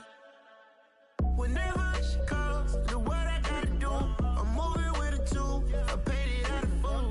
Whenever she calls, the what I gotta do, I'm moving with a two. I paid it out of full.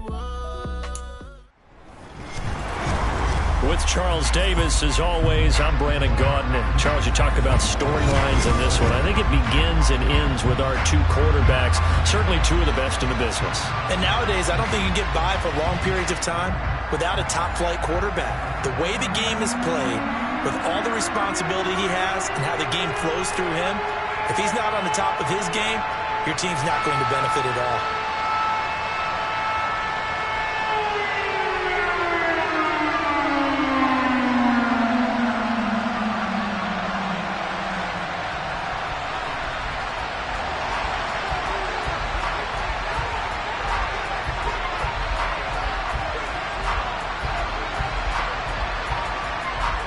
With Charles Davis, as always, I'm Brandon Gaudin. And Charles, you talked about storylines in this one. I think it begins and ends with our two quarterbacks, certainly two of the best in the business. And nowadays, I don't think you can get by for long periods of time without a top-flight quarterback. The way the game is played, with all the responsibility he has and how the game flows through him, if he's not on the top of his game, your team's not going to benefit at all.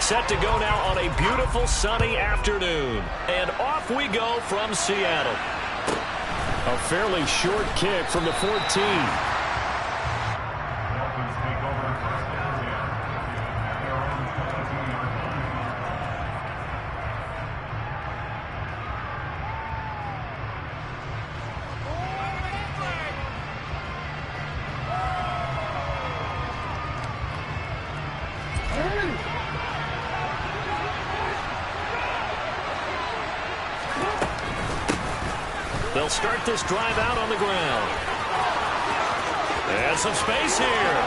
Set to go now on a beautiful sunny afternoon. And off we go from Seattle. A fairly short kick from the 14. Dolphins take over first down at their own 22-yard line. They'll start this drive out on the ground. And some space here.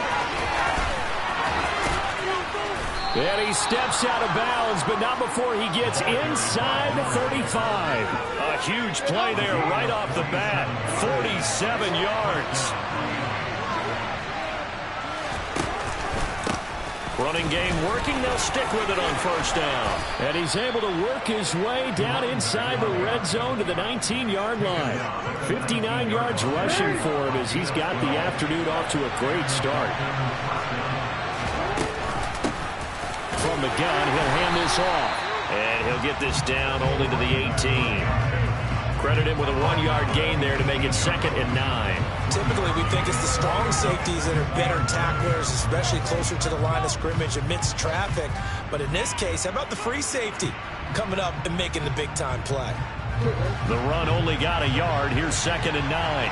And he steps out of bounds, but not before he gets inside the 35. A huge play there right off the bat. 47 yards. Running game working. They'll stick with it on first down. And he's able to work his way down inside the red zone to the 19-yard line. 59 yards rushing for him as he's got the afternoon off to a great start. From the gun, he'll hand this off. And he'll get this down only to the 18. Credit him with a 1-yard gain there to make it 2nd and 9. Typically, we think it's the strong safeties that are better tacklers, especially closer to the line of scrimmage amidst traffic. But in this case, how about the free safety coming up and making the big-time play? The run only got a yard. Here's 2nd and 9.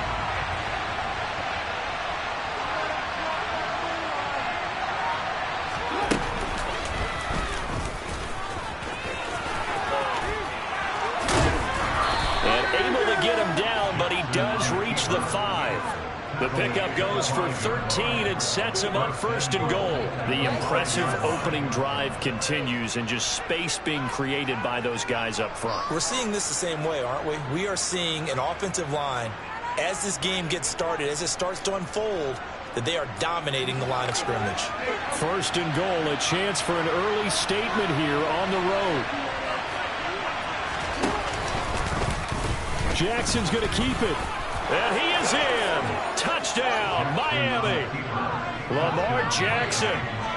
Get him down, but he does reach the 5. The pickup goes for 13 and sets him up 1st and goal. The impressive opening drive continues and just space being created by those guys up front. We're seeing this the same way, aren't we? We are seeing an offensive line, as this game gets started, as it starts to unfold, that they are dominating the line of scrimmage. 1st and goal, a chance for an early statement here on the road. Jackson's going to keep it. And he is in. Touchdown, Miami. Lamar Jackson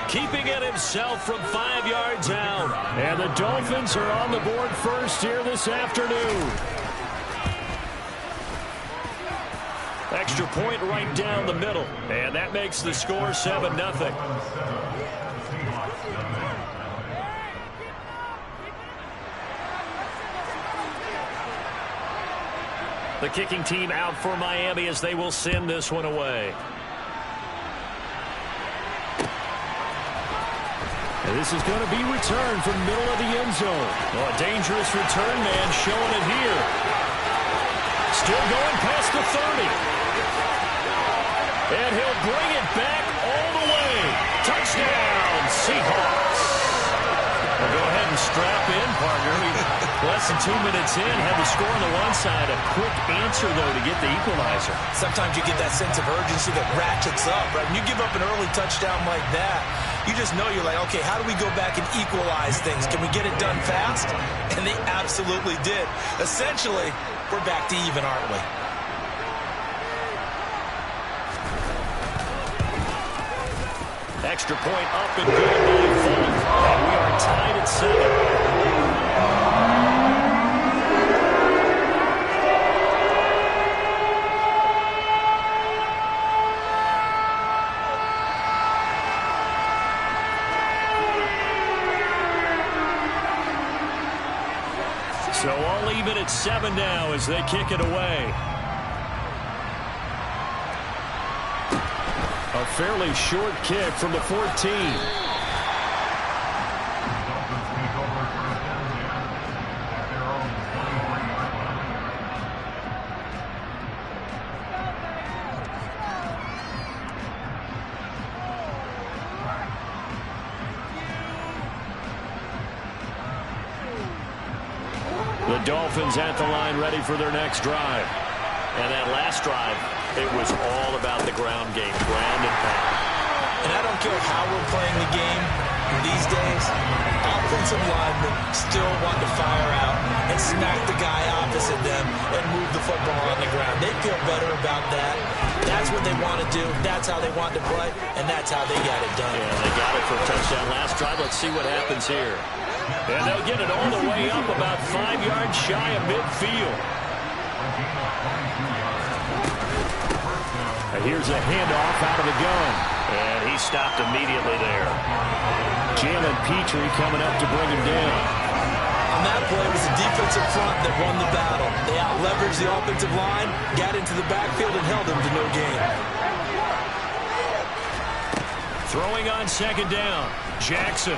keeping it himself from 5 yards out. And the Dolphins are on the board first here this afternoon. Extra point right down the middle. And that makes the score 7-0. The kicking team out for Miami as they will send this one away. And this is going to be returned from the middle of the end zone. Oh, a dangerous return man showing it here. Still going past the 30. And he'll bring it back all the way. Touchdown, Seahawks. Well, go ahead and strap in, partner. Less than 2 minutes in, had the score on the one side. A quick answer, though, to get the equalizer. Sometimes you get that sense of urgency that ratchets up, right? When you give up an early touchdown like that, you just know you're like, okay, how do we go back and equalize things? Can we get it done fast? And they absolutely did. Essentially, we're back to even, aren't we? Extra point up and good by Fulton. And we are tied at 7. So all even at 7 now as they kick it away. A fairly short kick from the 14. The Dolphins at the line ready for their next drive. And that last drive, it was all about the ground game, ground and pound. And I don't care how we're playing the game these days, offensive linemen still want to fire out and smack the guy opposite them and move the football on the ground. They feel better about that. That's what they want to do. That's how they want to play, and that's how they got it done. Yeah, they got it for a touchdown last drive. Let's see what happens here. And they'll get it all the way up about 5 yards shy of midfield. And here's a handoff out of the gun. And he stopped immediately there. Jalen Petrie coming up to bring him down. On that play, it was the defensive front that won the battle. They out-leveraged the offensive line, got into the backfield, and held them to no gain. Throwing on second down. Jackson.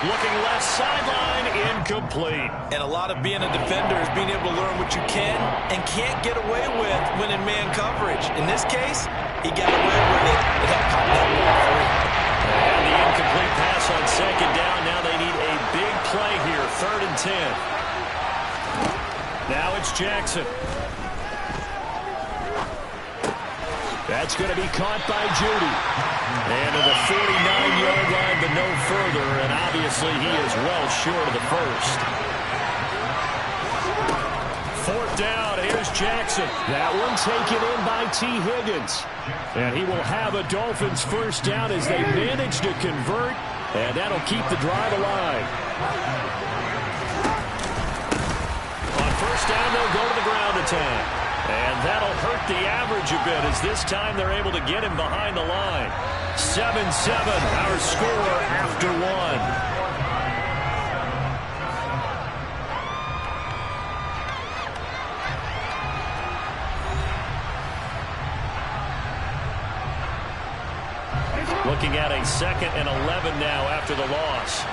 Looking left sideline, incomplete. And a lot of being a defender is being able to learn what you can and can't get away with when in man coverage. In this case, he got away with it and helped pop that ball free. And the incomplete pass on second down. Now they need a big play here, 3rd and 10. Now it's Jackson. That's going to be caught by Judy. And to the 49-yard line, but no further. And obviously he is well short of the first. 4th down, here's Jackson. That one taken in by T. Higgins. And he will have a Dolphins first down as they manage to convert. And that'll keep the drive alive. On first down, they'll go to the ground attack. And that'll hurt the average a bit as this time they're able to get him behind the line. 7-7, our score after 1. Looking at a 2nd and 11 now after the loss.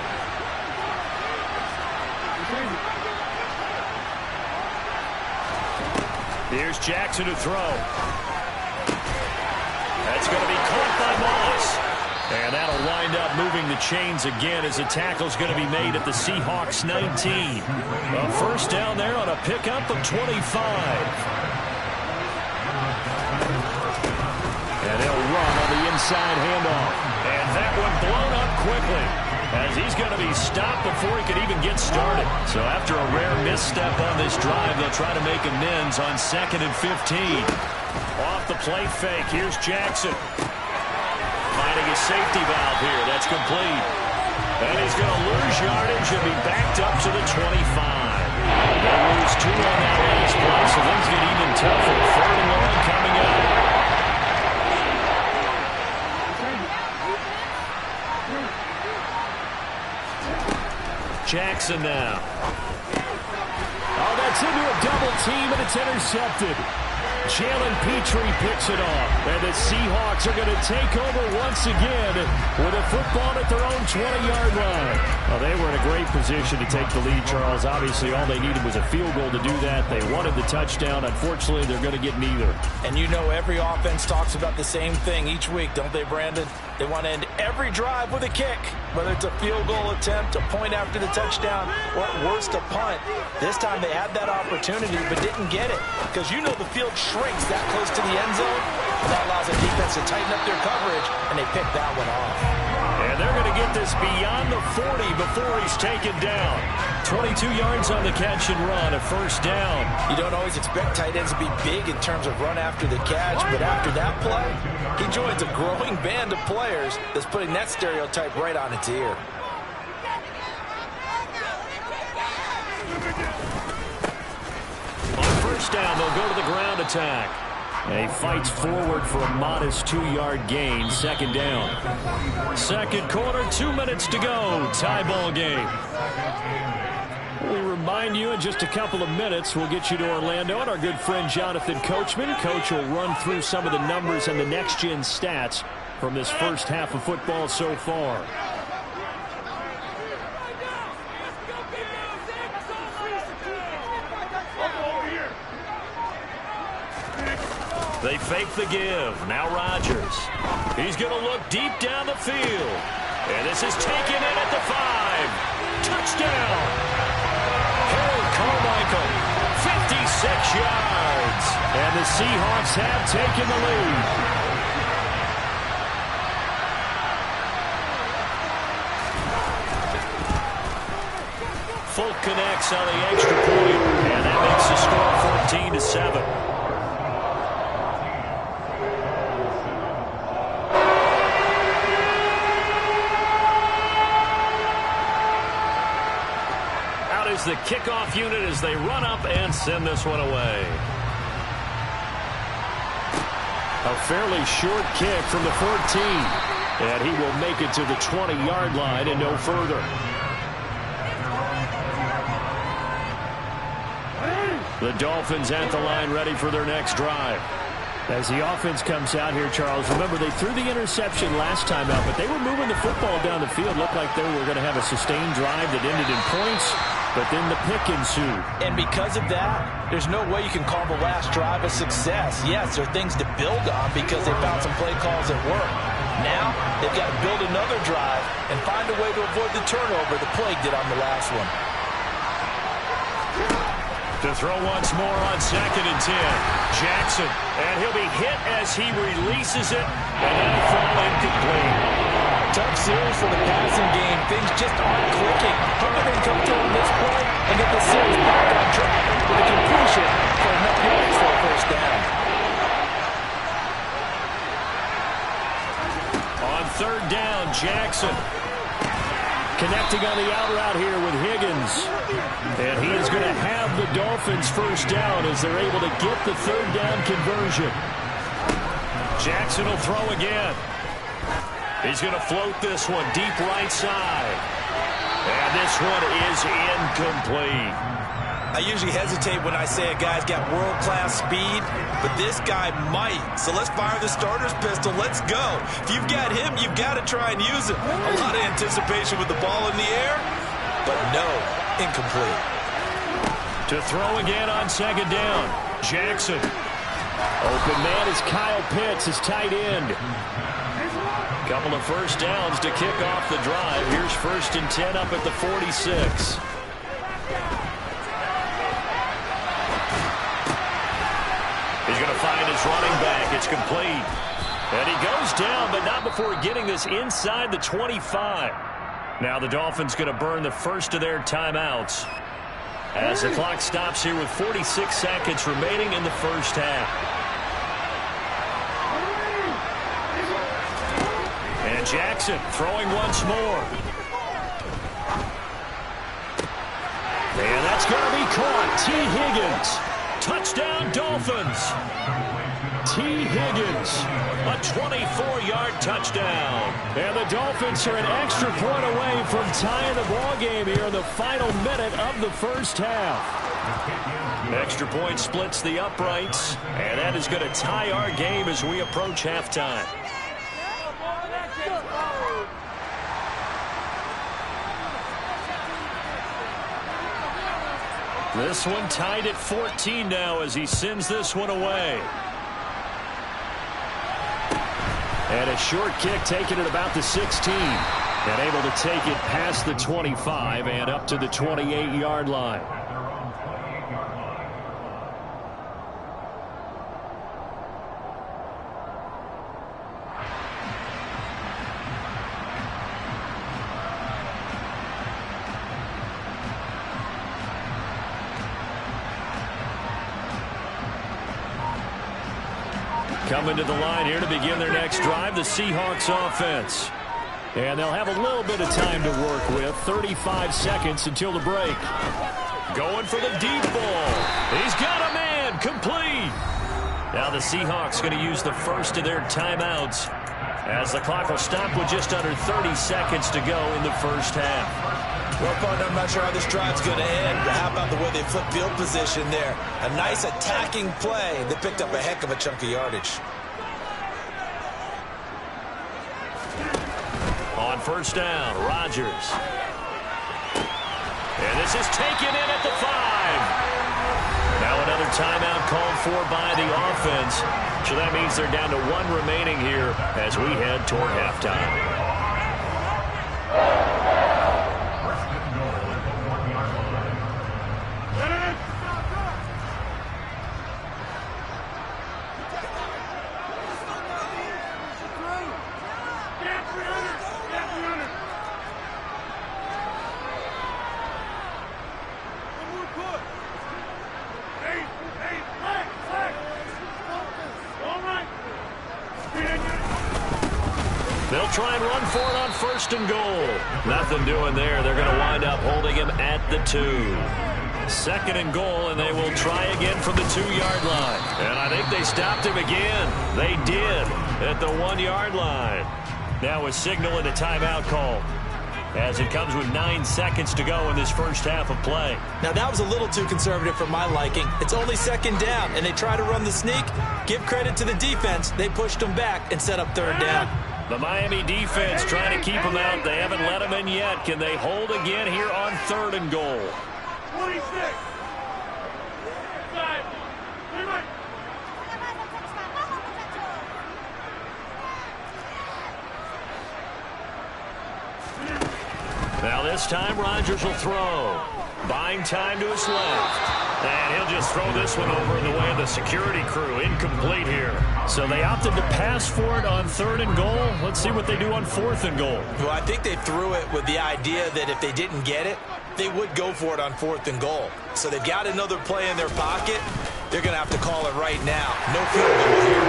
Here's Jackson to throw. That's going to be caught by Moss. And that'll wind up moving the chains again as the tackle's going to be made at the Seahawks 19. A first down there on a pickup of 25. And they'll run on the inside handoff. And that one blown up quickly as he's going to be stopped before he could even get started. So after a rare misstep on this drive, they'll try to make amends on 2nd and 15. Off the play fake, here's Jackson. Finding the safety valve here. That's complete. And he's going to lose yardage and be backed up to the 25. They lose 2 on that last play, so things get even tougher. 3rd and long coming up. Jackson now. Oh, that's into a double team, and it's intercepted. Jalen Petrie picks it off, and the Seahawks are going to take over once again with a football at their own 20-yard line. Well, they were in a great position to take the lead, Charles. Obviously, all they needed was a field goal to do that. They wanted the touchdown. Unfortunately, they're going to get neither. And you know every offense talks about the same thing each week, don't they, Brandon? They want to end every drive with a kick, whether it's a field goal attempt, a point after the touchdown, or at worst, a punt. This time they had that opportunity but didn't get it because you know the field shrinks that close to the end zone. That allows the defense to tighten up their coverage, and they pick that one off. And they're going to get this beyond the 40 before he's taken down. 22 yards on the catch and run, a first down. You don't always expect tight ends to be big in terms of run after the catch, but after that play, he joins a growing band of players that's putting that stereotype right on its ear. On first down, they'll go to the ground attack. And he fights forward for a modest 2-yard gain. 2nd down. Second quarter, 2 minutes to go. Tie ball game. We remind you in just a couple of minutes, we'll get you to Orlando and our good friend Jonathan Coachman. Coach will run through some of the numbers and the next-gen stats from this first half of football so far. They fake the give. Now Rodgers. He's going to look deep down the field. And this is taken in at the 5. Touchdown. Harold Carmichael, 56 yards. And the Seahawks have taken the lead. Folk connects on the extra point. And that makes the score 14-7. Is the kickoff unit as they run up and send this one away. A fairly short kick from the 14. And he will make it to the 20-yard line and no further. The Dolphins at the line ready for their next drive. As the offense comes out here, Charles, remember they threw the interception last time out, but they were moving the football down the field. Looked like they were going to have a sustained drive that ended in points, but then the pick ensued. And because of that, there's no way you can call the last drive a success. Yes, there are things to build on because they found some play calls that work. Now, they've got to build another drive and find a way to avoid the turnover the plague did on the last one. To throw once more on 2nd and 10. Jackson, and he'll be hit as he releases it, and that'll fall incomplete. Tough series for the passing game. Things just aren't clicking. How can they come through on this play and get the series back on track with a completion for enough yards for a first down? On 3rd down, Jackson. Connecting on the out route here with Higgins. And he is going to have the Dolphins first down as they're able to get the 3rd down conversion. Jackson will throw again. He's going to float this one deep right side. And this one is incomplete. I usually hesitate when I say a guy's got world-class speed, but this guy might. So let's fire the starter's pistol. Let's go. If you've got him, you've got to try and use it. A lot of anticipation with the ball in the air, but no, incomplete. To throw again on 2nd down. Jackson. Open man is Kyle Pitts, his tight end. Couple of first downs to kick off the drive. Here's 1st and 10 up at the 46. He's going to find his running back. It's complete. And he goes down, but not before getting this inside the 25. Now the Dolphins going to burn the first of their timeouts as the clock stops here with 46 seconds remaining in the first half. And Jackson throwing once more. And that's going to be caught. T. Higgins. Touchdown, Dolphins. T. Higgins, a 24-yard touchdown. And the Dolphins are an extra point away from tying the ball game here in the final minute of the first half. Extra point splits the uprights, and that is going to tie our game as we approach halftime. This one tied at 14 now as he sends this one away. And a short kick taken at about the 16. And able to take it past the 25 and up to the 28-yard line. Coming to the line here to begin their next drive, the Seahawks offense. And they'll have a little bit of time to work with. 35 seconds until the break. Going for the deep ball. He's got a man. Complete. Now the Seahawks going to use the first of their timeouts as the clock will stop with just under 30 seconds to go in the first half. Well, partner, I'm not sure how this drive's going to end, but how about the way they flip field position there? A nice attacking play. They picked up a heck of a chunk of yardage. On first down, Rodgers. And this is taken in at the 5. Now another timeout called for by the offense. So that means they're down to 1 remaining here as we head toward halftime. They'll try and run for it on first and goal. Nothing doing there. They're going to wind up holding him at the 2. Second and goal, and they will try again from the 2-yard line. And I think they stopped him again. They did at the 1-yard line. Now a signal and a timeout call as it comes with 9 seconds to go in this first half of play. Now that was a little too conservative for my liking. It's only second down, and they try to run the sneak. Give credit to the defense. They pushed them back and set up third down. The Miami defense trying to keep them out. They haven't let them in yet. Can they hold again here on third and goal? 26. Now this time Rodgers will throw. Buying time to his left. And he'll just throw this one over in the way of the security crew. Incomplete here. So they opted to pass for it on third and goal. Let's see what they do on fourth and goal. Well, I think they threw it with the idea that if they didn't get it, they would go for it on fourth and goal. So they've got another play in their pocket. They're going to have to call it right now. No field goal here.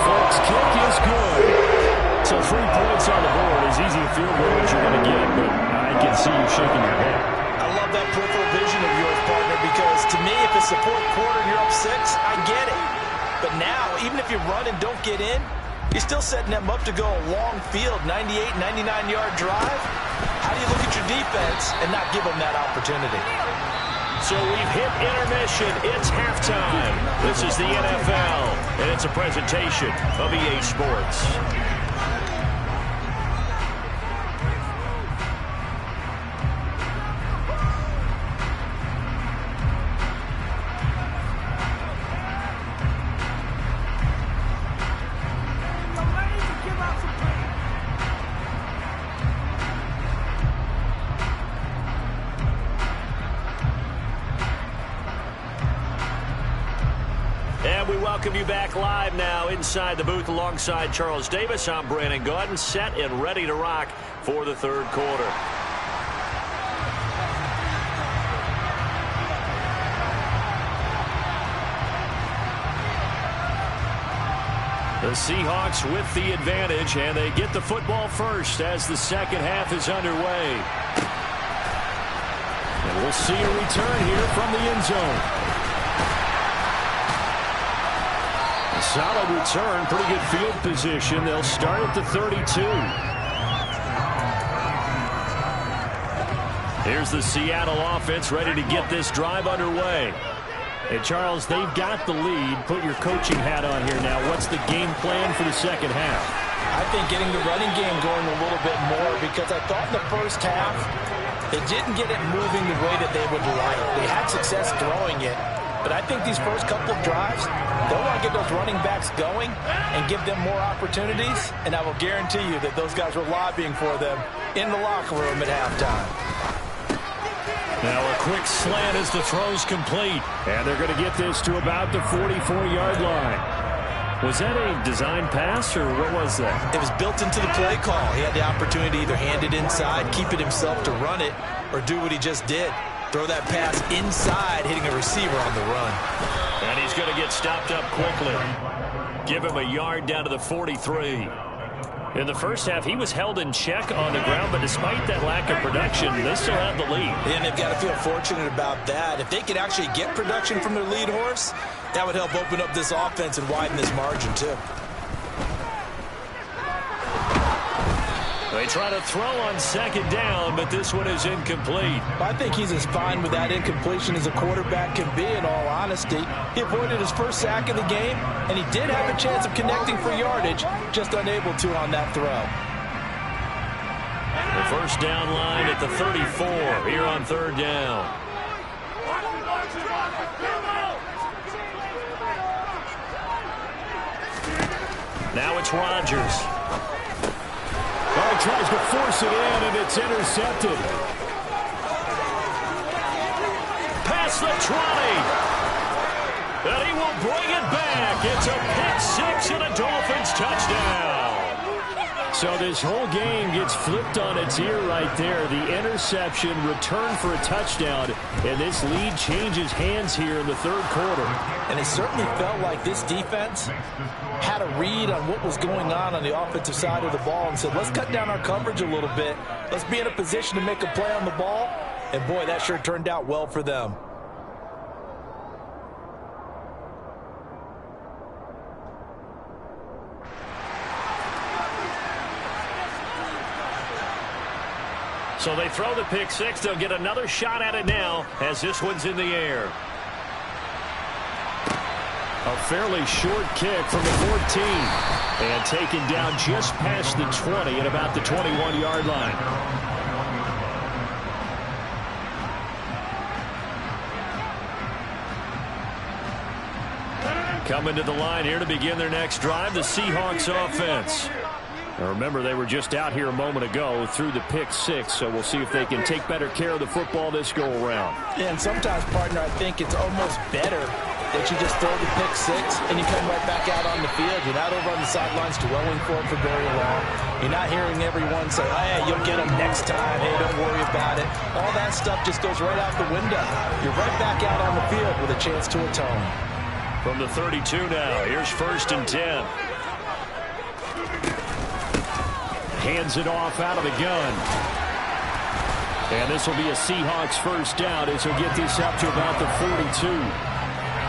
Folks, kick is good. So 3 points on the board. As easy a field goal as you're going to get, but I can see you shaking your head. I love that peripheral vision of yours, partner, because to me, if it's the fourth quarter and you're up 6, I get it. But now, even if you run and don't get in, you're still setting them up to go a long field, 98, 99-yard drive. How do you look at your defense and not give them that opportunity? So we've hit intermission. It's halftime. This is the NFL, and it's a presentation of EA Sports. Welcome you back live now inside the booth alongside Charles Davis. I'm Brandon Gaudin, set and ready to rock for the third quarter. The Seahawks with the advantage, and they get the football first as the second half is underway. And we'll see a return here from the end zone. A solid return, pretty good field position. They'll start at the 32. Here's the Seattle offense ready to get this drive underway. Hey, Charles, they've got the lead. Put your coaching hat on here now. What's the game plan for the second half? I think getting the running game going a little bit more, because I thought in the first half they didn't get it moving the way that they would like. They had success throwing it, but I think these first couple of drives, they'll want to get those running backs going and give them more opportunities, and I will guarantee you that those guys were lobbying for them in the locker room at halftime. Now a quick slant as the throw's complete. And they're going to get this to about the 44-yard line. Was that a design pass, or what was that? It was built into the play call. He had the opportunity to either hand it inside, keep it himself to run it, or do what he just did. Throw that pass inside, hitting a receiver on the run. And he's going to get stopped up quickly. Give him a yard down to the 43. In the first half, he was held in check on the ground, but despite that lack of production, they still have the lead. And they've got to feel fortunate about that. If they could actually get production from their lead horse, that would help open up this offense and widen this margin, too. They try to throw on second down, but this one is incomplete. I think he's as fine with that incompletion as a quarterback can be, in all honesty. He avoided his first sack of the game, and he did have a chance of connecting for yardage, just unable to on that throw. The first down line at the 34 here on third down. Now it's Rodgers. He tries to force it in, and it's intercepted. Past the 20. And he will bring it back. It's a pick 6 and a Dolphins touchdown. So this whole game gets flipped on its ear right there. The interception, return for a touchdown, and this lead changes hands here in the third quarter. And it certainly felt like this defense had a read on what was going on the offensive side of the ball and said, let's cut down our coverage a little bit. Let's be in a position to make a play on the ball. And, boy, that sure turned out well for them. So they throw the pick 6. They'll get another shot at it now as this one's in the air. A fairly short kick from the 14. And taken down just past the 20 at about the 21-yard line. Coming to the line here to begin their next drive, the Seahawks offense. Now remember, they were just out here a moment ago through the pick 6, so we'll see if they can take better care of the football this go-around. Yeah, and sometimes, partner, I think it's almost better that you just throw the pick 6 and you come right back out on the field. You're not over on the sidelines dwelling for it for very long. You're not hearing everyone say, hey, you'll get them next time. Hey, don't worry about it. All that stuff just goes right out the window. You're right back out on the field with a chance to atone. From the 32 now, here's 1st and 10. Hands it off out of the gun. And this will be a Seahawks first down as he'll get this up to about the 42.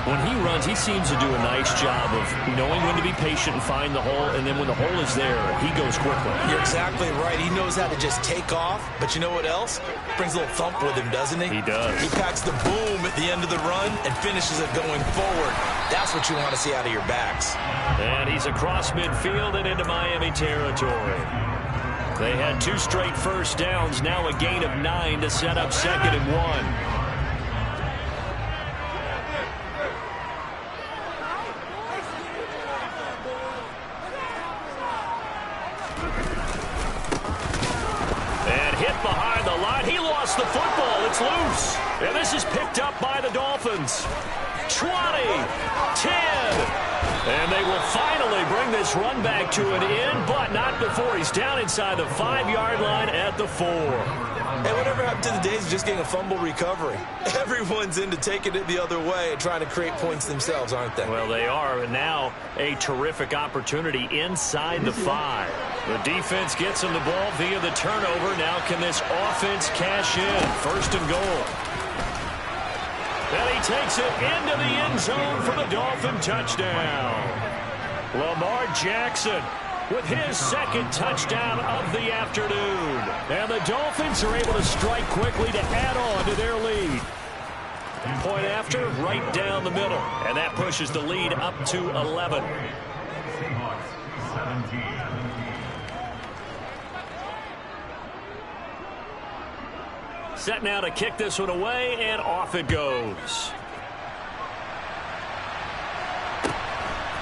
When he runs, he seems to do a nice job of knowing when to be patient and find the hole, and then when the hole is there, he goes quickly. You're exactly right. He knows how to just take off, but you know what else? Brings a little thump with him, doesn't he? He does. He packs the boom at the end of the run and finishes it going forward. That's what you want to see out of your backs. And he's across midfield and into Miami territory. They had 2 straight first downs, now a gain of 9 to set up 2nd and 1. Behind the line. He lost the football. It's loose. And this is picked up by the Dolphins. 20, 10. And they will finally bring this run back to an end, but not before he's down inside the 5-yard line at the 4. Hey, whatever happened to the days of just getting a fumble recovery? Everyone's into taking it the other way and trying to create points themselves, aren't they? Well, they are. And now a terrific opportunity inside the 5. The defense gets him the ball via the turnover. Now can this offense cash in? First and goal. And he takes it into the end zone for the Dolphin touchdown. Lamar Jackson with his second touchdown of the afternoon. And the Dolphins are able to strike quickly to add on to their lead. Point after, right down the middle. And that pushes the lead up to 11. Seahawks 17. Set now to kick this one away, and off it goes.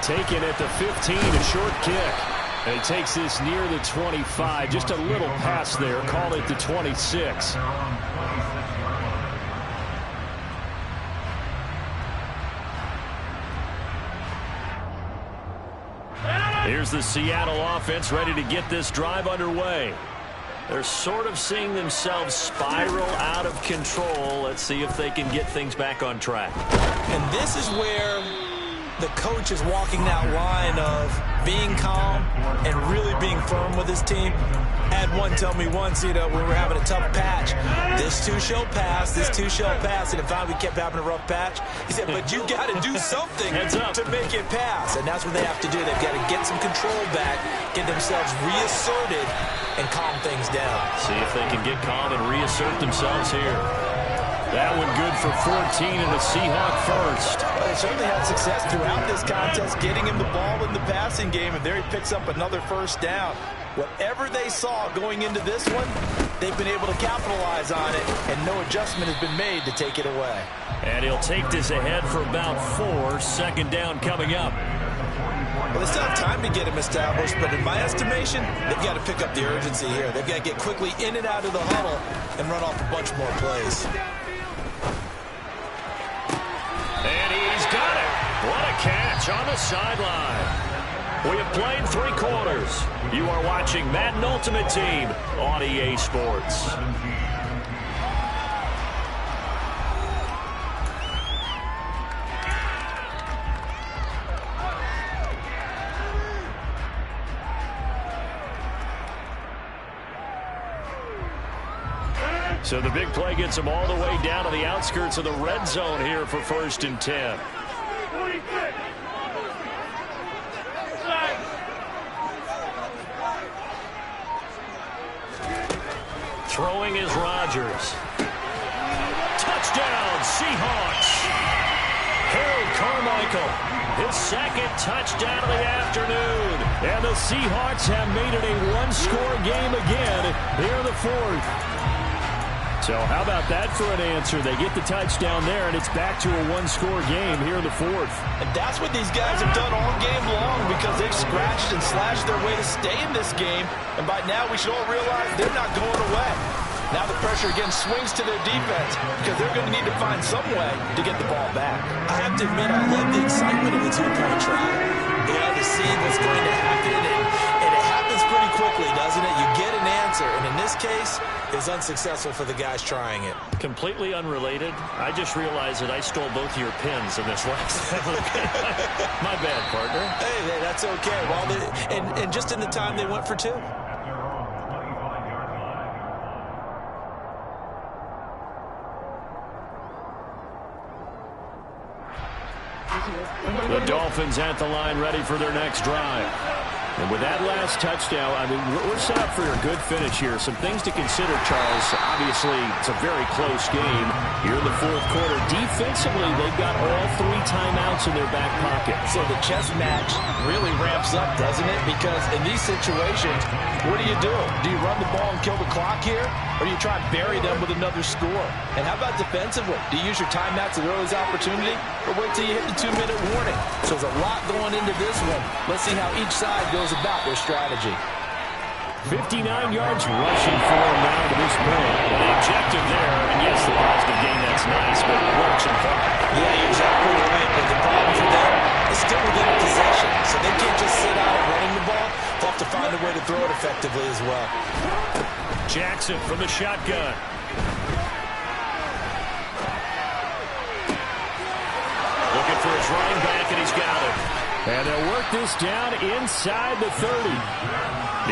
Taken at the 15, a short kick. And he takes this near the 25. Just a little pass there. Call it the 26. They're on 26-yard line. Here's the Seattle offense ready to get this drive underway. They're sort of seeing themselves spiral out of control. Let's see if they can get things back on track. And this is where the coach is walking that line of being calm and really being firm with his team. I had one tell me once, when we were having a tough patch, this too shall pass, this too shall pass, and if we kept having a rough patch, he said, but you got to do something to make it pass, and that's what they have to do. They've got to get some control back, get themselves reasserted, and calm things down. See if they can get calm and reassert themselves here. That one good for 14 and a Seahawk first. Well, they certainly had success throughout this contest, getting him the ball in the passing game, and there he picks up another first down. Whatever they saw going into this one, they've been able to capitalize on it, and no adjustment has been made to take it away. And he'll take this ahead for about 4. Second down coming up. Well, they still have time to get him established, but in my estimation, they've got to pick up the urgency here. They've got to get quickly in and out of the huddle and run off a bunch more plays. And he's got it. What a catch on the sideline. We have played 3 quarters. You are watching Madden Ultimate Team on EA Sports. So the big play gets them all the way down to the outskirts of the red zone here for 1st and 10. Throwing is Rodgers. Touchdown, Seahawks. Harold Carmichael, his second touchdown of the afternoon. And the Seahawks have made it a one-score game again here in the 4th. So how about that for an answer? They get the touchdown there, and it's back to a one-score game here in the 4th. And that's what these guys have done all game long, because they've scratched and slashed their way to stay in this game. And by now, we should all realize they're not going away. Now the pressure again swings to their defense, because they're going to need to find some way to get the ball back. I have to admit, I love the excitement of the two-point try. To see what's going to happen, and it happens pretty quickly, doesn't it? You get an answer, and in this case, it's unsuccessful for the guys trying it. Completely unrelated. I just realized that I stole both of your pins in this last My bad, partner. Hey, that's okay. Well, and just in the time they went for 2. The Dolphins at the line ready for their next drive. And with that last touchdown, I mean, we're set up for a good finish here. Some things to consider, Charles. Obviously, it's a very close game here in the 4th quarter. Defensively, they've got all 3 timeouts in their back pocket. So the chess match really ramps up, doesn't it? Because in these situations, what do? Do you run the ball and kill the clock here? Or do you try and bury them with another score? And how about defensively? Do you use your timeouts at early opportunity? Or wait till you hit the 2-minute warning? So there's a lot going into this one. Let's see how each side goes about their strategy. 59 yards rushing for him now to this point. The objective there, and yes, the positive gain, that's nice, but it works in part. Yeah, you're exactly right. But the problem for them is still within a possession. have to find a way to throw it effectively as well. Jackson from the shotgun. Looking for his running back, and he's got it. And they'll work this down inside the 30.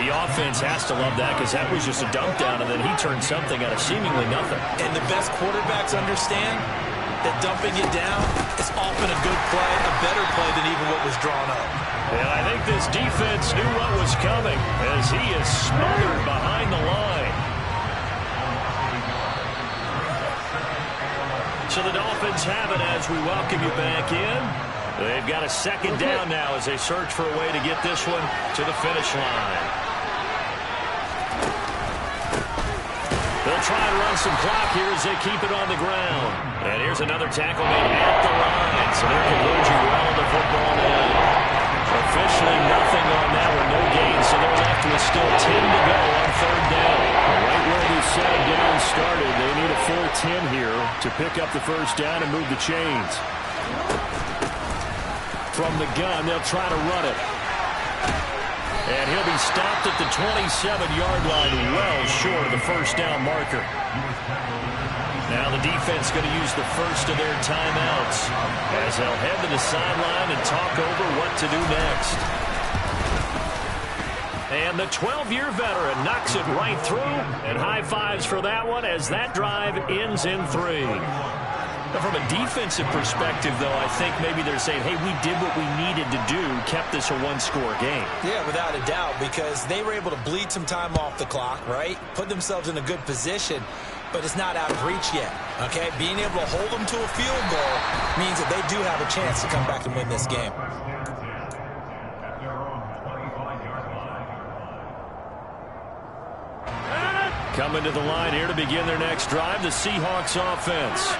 The offense has to love that because that was just a dump down, and then he turned something out of seemingly nothing. And the best quarterbacks understand that dumping it down is often a good play, a better play than even what was drawn up. And I think this defense knew what was coming as he is smothered behind the line. So the Dolphins have it as we welcome you back in. They've got a second down now as they search for a way to get this one to the finish line. They'll try and run some clock here as they keep it on the ground. And here's another tackle made at the line. So they're converging well on the football now. Officially nothing on that one, no gain. So they're left with still 10 to go on third down. Right where the second down started, they need a full 10 here to pick up the first down and move the chains. From the gun, they'll try to run it. And he'll be stopped at the 27-yard line, well short of the first down marker. Now the defense going to use the first of their timeouts as they'll head to the sideline and talk over what to do next. And the 12-year veteran knocks it right through, and high fives for that one as that drive ends in 3. From a defensive perspective, though, I think maybe they're saying, hey, we did what we needed to do, kept this a one-score game. Yeah, without a doubt, because they were able to bleed some time off the clock, right? Put themselves in a good position, but it's not out of reach yet, okay? Being able to hold them to a field goal means that they do have a chance to come back and win this game. Coming to the line here to begin their next drive, the Seahawks offense.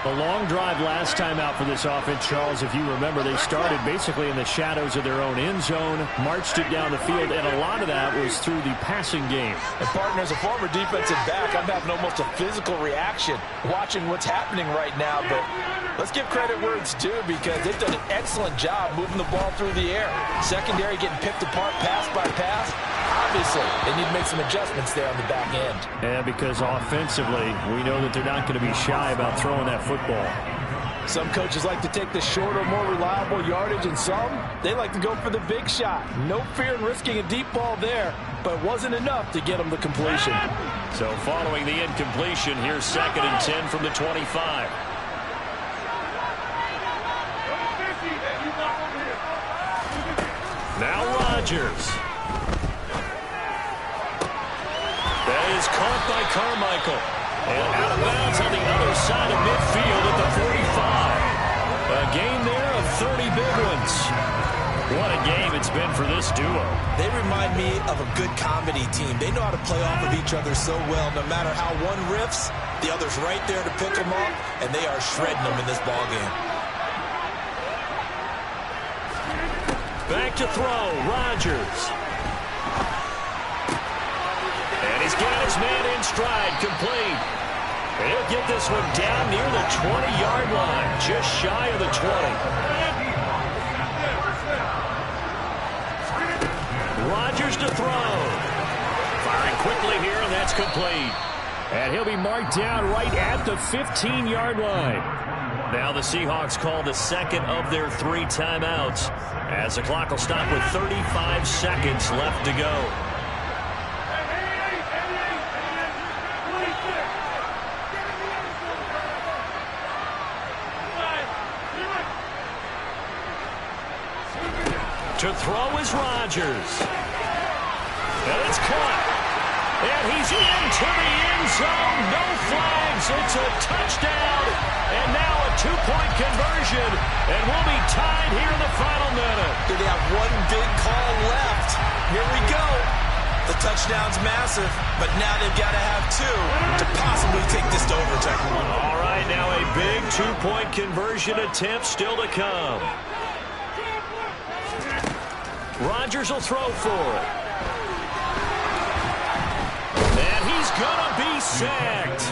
A long drive last time out for this offense, Charles. If you remember, they started basically in the shadows of their own end zone, marched it down the field, and a lot of that was through the passing game. And, partner, as a former defensive back, I'm having almost a physical reaction watching what's happening right now. But let's give credit where it's due because they've done an excellent job moving the ball through the air. Secondary getting picked apart pass by pass. Obviously, they need to make some adjustments there on the back end. Yeah, because offensively, we know that they're not going to be shy about throwing that football. Some coaches like to take the shorter, more reliable yardage, and some, they like to go for the big shot. No fear in risking a deep ball there, but it wasn't enough to get them the completion. So following the incompletion, here's 2nd and 10 from the 25. Now Rodgers. That is caught by Carmichael. And out of bounds on the other side of midfield at the 45. A gain there of 30 big ones. What a game it's been for this duo. They remind me of a good comedy team. They know how to play off of each other so well. No matter how one riffs, the other's right there to pick them up, and they are shredding them in this ballgame. Back to throw, Rodgers. And he's got his man in stride, complete. And he'll get this one down near the 20-yard line, just shy of the 20. Rodgers to throw. Firing quickly here, and that's complete. And he'll be marked down right at the 15-yard line. Now the Seahawks call the second of their 3 timeouts as the clock will stop with 35 seconds left to go. To throw is Rodgers. And it's caught. And he's into the end zone. No flags. It's a touchdown. And now a 2-point conversion. And we'll be tied here in the final minute. They have one big call left. Here we go. The touchdown's massive, but now they've got to have 2 to possibly take this to overtime. All right, now a big 2-point conversion attempt still to come. Rodgers will throw for it. And he's going to be sacked.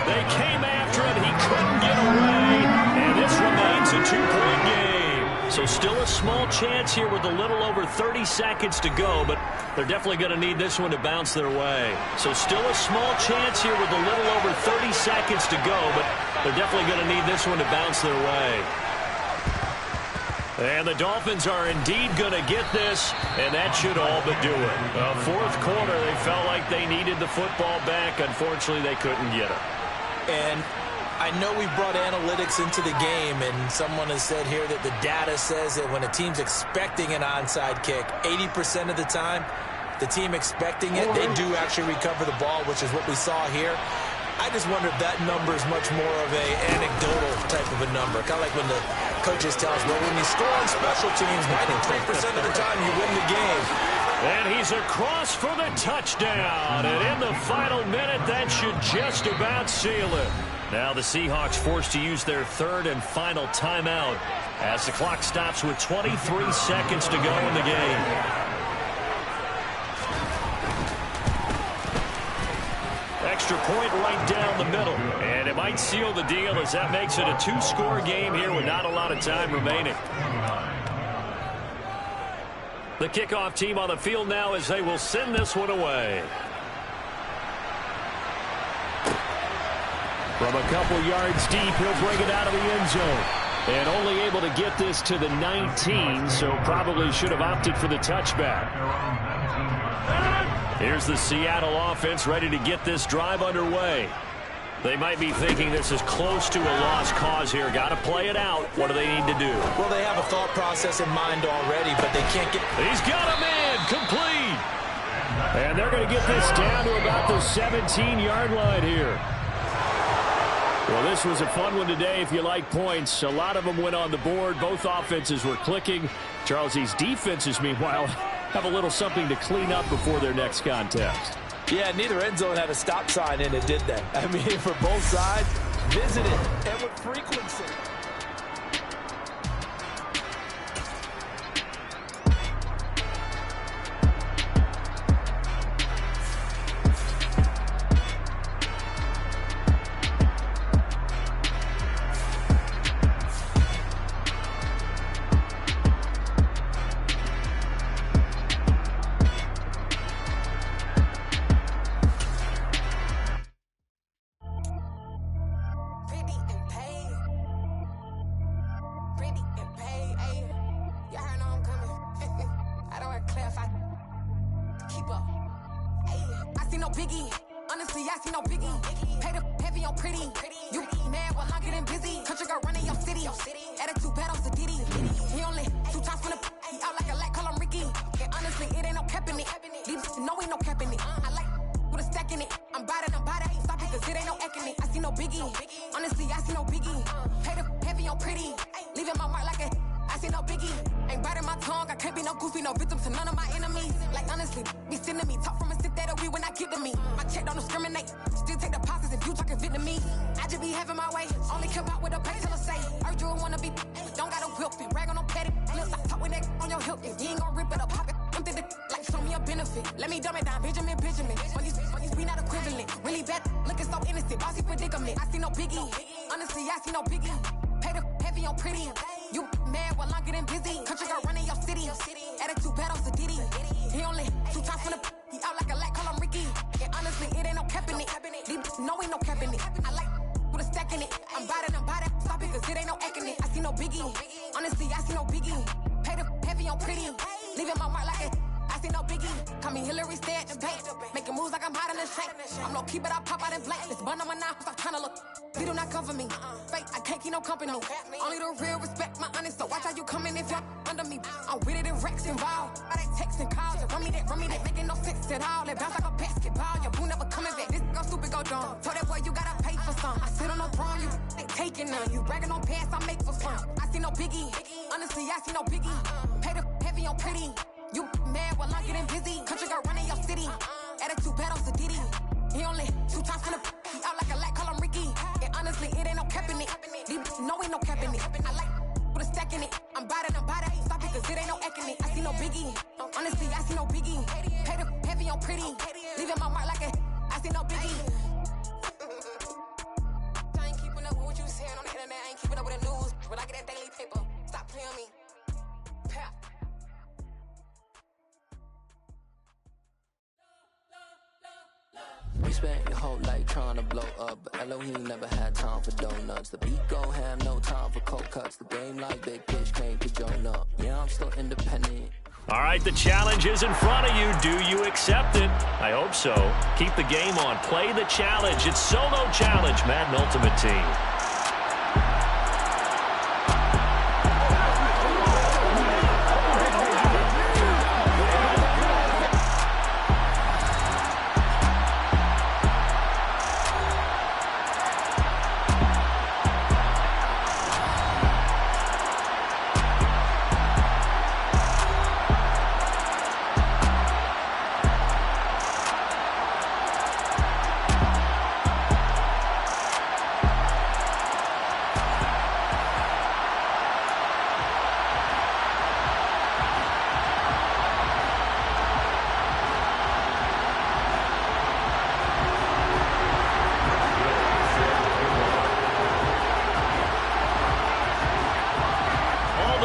They came after him. He couldn't get away. And this remains a 2-point game. So still a small chance here with a little over 30 seconds to go, but they're definitely going to need this one to bounce their way. So still a small chance here with a little over 30 seconds to go, but they're definitely going to need this one to bounce their way. And the Dolphins are indeed going to get this, and that should all but do it. Fourth quarter, they felt like they needed the football back. Unfortunately, they couldn't get it. And I know we brought analytics into the game, and someone has said here that the data says that when a team's expecting an onside kick, 80% of the time, the team expecting it, they do actually recover the ball, which is what we saw here. I just wonder if that number is much more of a anecdotal type of a number. Kind of like when the coaches tell us, well, when you score on special teams, 93% of the time you win the game. And he's across for the touchdown. And in the final minute, that should just about seal it. Now the Seahawks forced to use their third and final timeout as the clock stops with 23 seconds to go in the game. Extra point right down the middle. And it might seal the deal as that makes it a two-score game here with not a lot of time remaining. The kickoff team on the field now as they will send this one away. From a couple yards deep, he'll bring it out of the end zone. And only able to get this to the 19, so probably should have opted for the touchback. Here's the Seattle offense ready to get this drive underway. They might be thinking this is close to a lost cause here. Got to play it out. What do they need to do? Well, they have a thought process in mind already, but they can't get... He's got a man complete. And they're going to get this down to about the 17-yard line here. Well, this was a fun one today if you like points. A lot of them went on the board. Both offenses were clicking. Charles, these defenses, meanwhile, have a little something to clean up before their next contest. Yeah, neither end zone had a stop sign in it, did they? I mean, for both sides, visit it and with frequency. We spent your whole life trying to blow up, but Elohim never had time for donuts. The beat gon' have no time for cold cuts. The game like Big Pitch came to join up. Yeah, I'm still independent. All right, the challenge is in front of you. Do you accept it? I hope so. Keep the game on. Play the challenge. It's Solo Challenge, Madden Ultimate Team.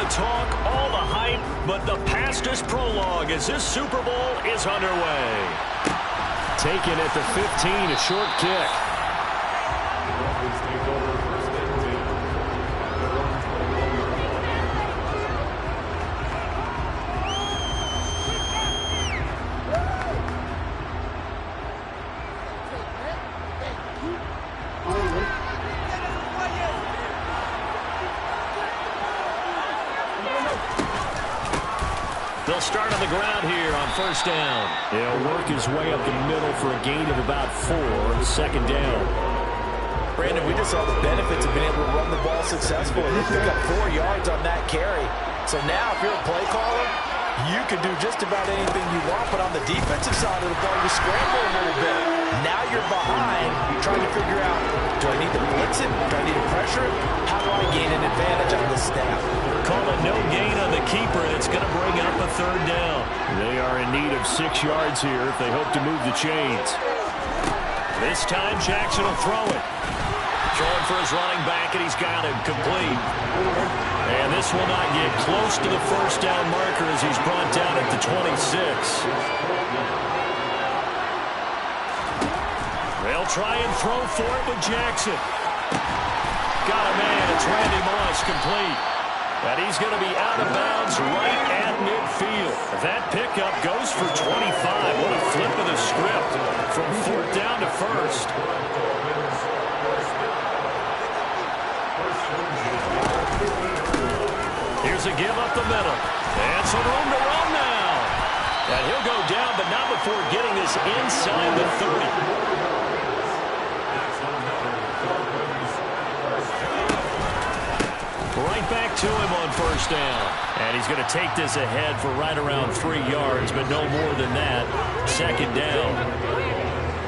Talk, all the hype, but the fastest prologue as this Super Bowl is underway. Taken at the 15, a short kick. They'll start on the ground here on first down. He'll work his way up the middle for a gain of about 4, second down. Brandon, we just saw the benefits of being able to run the ball successfully. They pick up 4 yards on that carry. So now if you're a play caller, you can do just about anything you want, but on the defensive side of the ball, you scramble a little bit. Now you're behind, trying to figure out, do I need to blitz it? Do I need to pressure it? How do I gain an advantage on this snap? Call it no gain on the keeper, and it's going to bring up a third down. They are in need of 6 yards here if they hope to move the chains. This time Jackson will throw it. Throwing for his running back, and he's got him complete. And this will not get close to the first down marker as he's brought down at the 26. They'll try and throw for it with Jackson. Got a man. It's Randy Moss complete. And he's going to be out of bounds right at midfield. That pickup goes for 25. What a flip of the script from 4th down to 1st. Here's a give up the middle. And some room to run now. And he'll go down, but not before getting this inside the 30. Right back to him on first down. And he's going to take this ahead for right around 3 yards, but no more than that. Second down.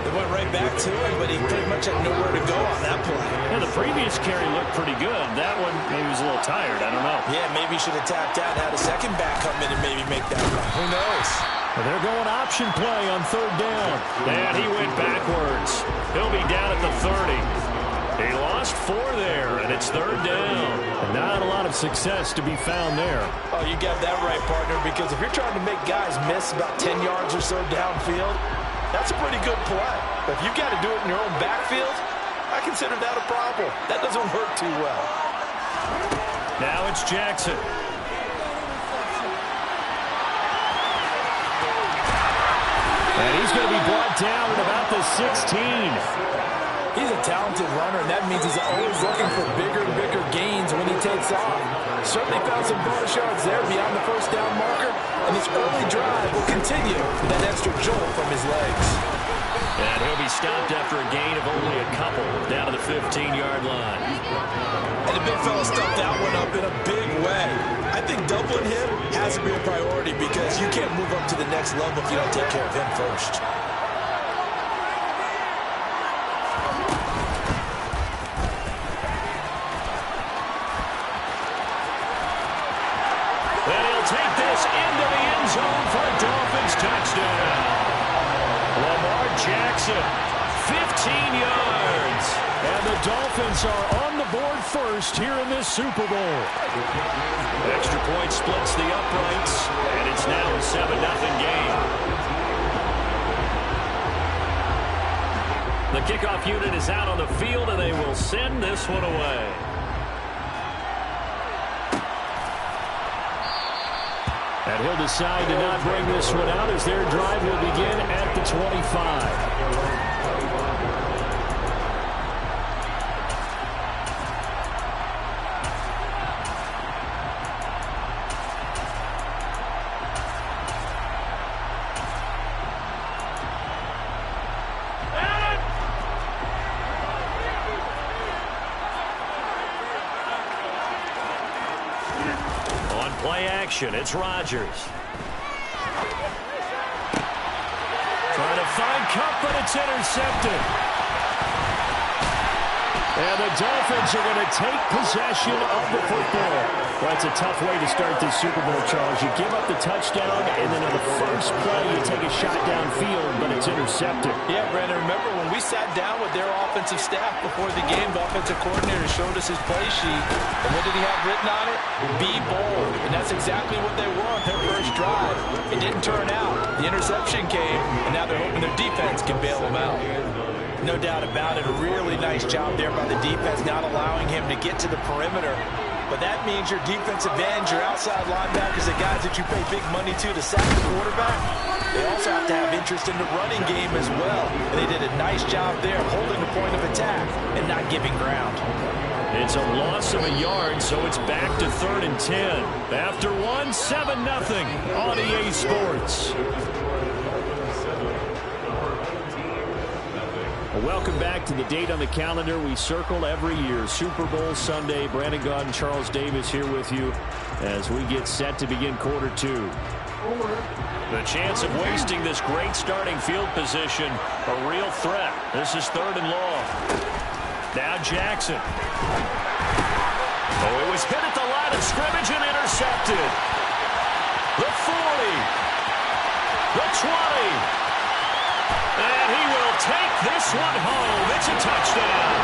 They went right back to him, but he pretty much had nowhere to go on that play. Yeah, the previous carry looked pretty good. That one, maybe he was a little tired. I don't know. Yeah, maybe he should have tapped out, had a second back come in and maybe make that run. Who knows? Well, they're going option play on third down. And he went backwards. He'll be down at the 30. He lost 4 there, and it's third down. And not a lot of success to be found there. Oh, you got that right, partner, because if you're trying to make guys miss about 10 yards or so downfield, that's a pretty good play. But if you've got to do it in your own backfield, I consider that a problem. That doesn't work too well. Now it's Jackson. And he's going to be brought down at about the 16. He's a talented runner, and that means he's always looking for bigger and bigger gains when he takes off. Certainly found some bonus yards there beyond the first down marker, and this early drive will continue with that extra jolt from his legs. And he'll be stopped after a gain of only a couple, down to the 15-yard line. And the big fella stuffed that one up in a big way. I think doubling him has to be a priority because you can't move up to the next level if you don't take care of him first. Take this into the end zone for a Dolphins touchdown. Lamar Jackson, 15 yards. And the Dolphins are on the board first here in this Super Bowl. Extra point splits the uprights, and it's now a 7-0 game. The kickoff unit is out on the field, and they will send this one away. And he'll decide to not bring this one out as their drive will begin at the 25. It's Rodgers. Trying to find Kupp, but it's intercepted. And the Dolphins are going to take possession of the football. Well, it's a tough way to start this Super Bowl, Charles. You give up the touchdown, and then on the first play, you take a shot downfield, but it's intercepted. Yeah, Brandon, remember when we sat down with their offensive staff before the game, the offensive coordinator showed us his play sheet, and what did he have written on it? Be bold, and that's exactly what they were on their first drive. It didn't turn out. The interception came, and now they're hoping their defense can bail them out. No doubt about it, a really nice job there by the defense, not allowing him to get to the perimeter. But that means your defensive ends, your outside linebackers, the guys that you pay big money to sack the quarterback, they also have to have interest in the running game as well. And they did a nice job there holding the point of attack and not giving ground. It's a loss of a yard, so it's back to 3rd and 10. After 7-0 on EA Sports. Welcome back to the date on the calendar we circle every year. Super Bowl Sunday. Brandon Gaudin and Charles Davis here with you as we get set to begin quarter 2. The chance of wasting this great starting field position, a real threat. This is 3rd and long. Now Jackson. Oh, it was hit at the line of scrimmage and intercepted. The 40. The 20. And he will take this one home. It's a touchdown.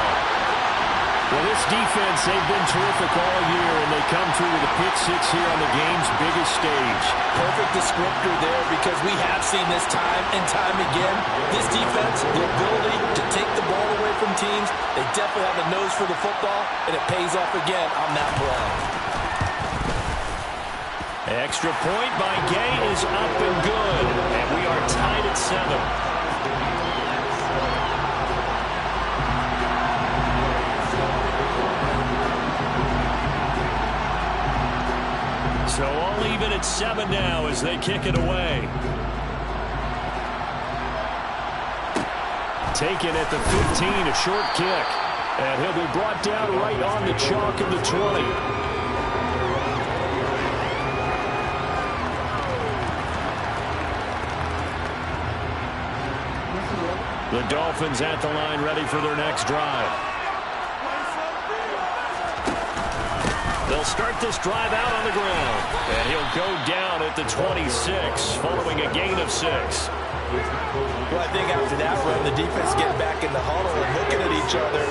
Well, this defense, they've been terrific all year, and they come through with a pick six here on the game's biggest stage. Perfect descriptor there, because we have seen this time and time again. This defense, the ability to take the ball away from teams, they definitely have a nose for the football, and it pays off again on that play. Extra point by Gay is up and good, and we are tied at 7. So all even at 7 now as they kick it away. Taken at the 15, a short kick. And he'll be brought down right on the chalk of the 20. The Dolphins at the line, ready for their next drive. They'll start this drive out on the ground. And he'll go down at the 26, following a gain of 6. Well, I think after that run, the defense getting back in the huddle and looking at each other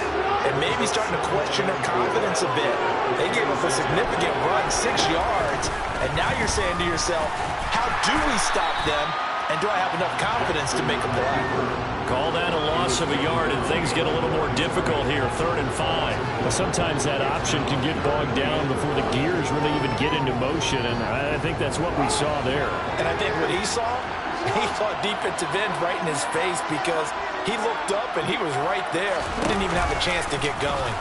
and maybe starting to question their confidence a bit. They gave up a significant run, 6 yards, and now you're saying to yourself, how do we stop them, and do I have enough confidence to make a play? Call that a loss of a yard, and things get a little more difficult here, 3rd and 5. Well, sometimes that option can get bogged down before the gears really even get into motion, and I think that's what we saw there. And I think what he saw defensive end right in his face, because he looked up and he was right there. Didn't even have a chance to get going.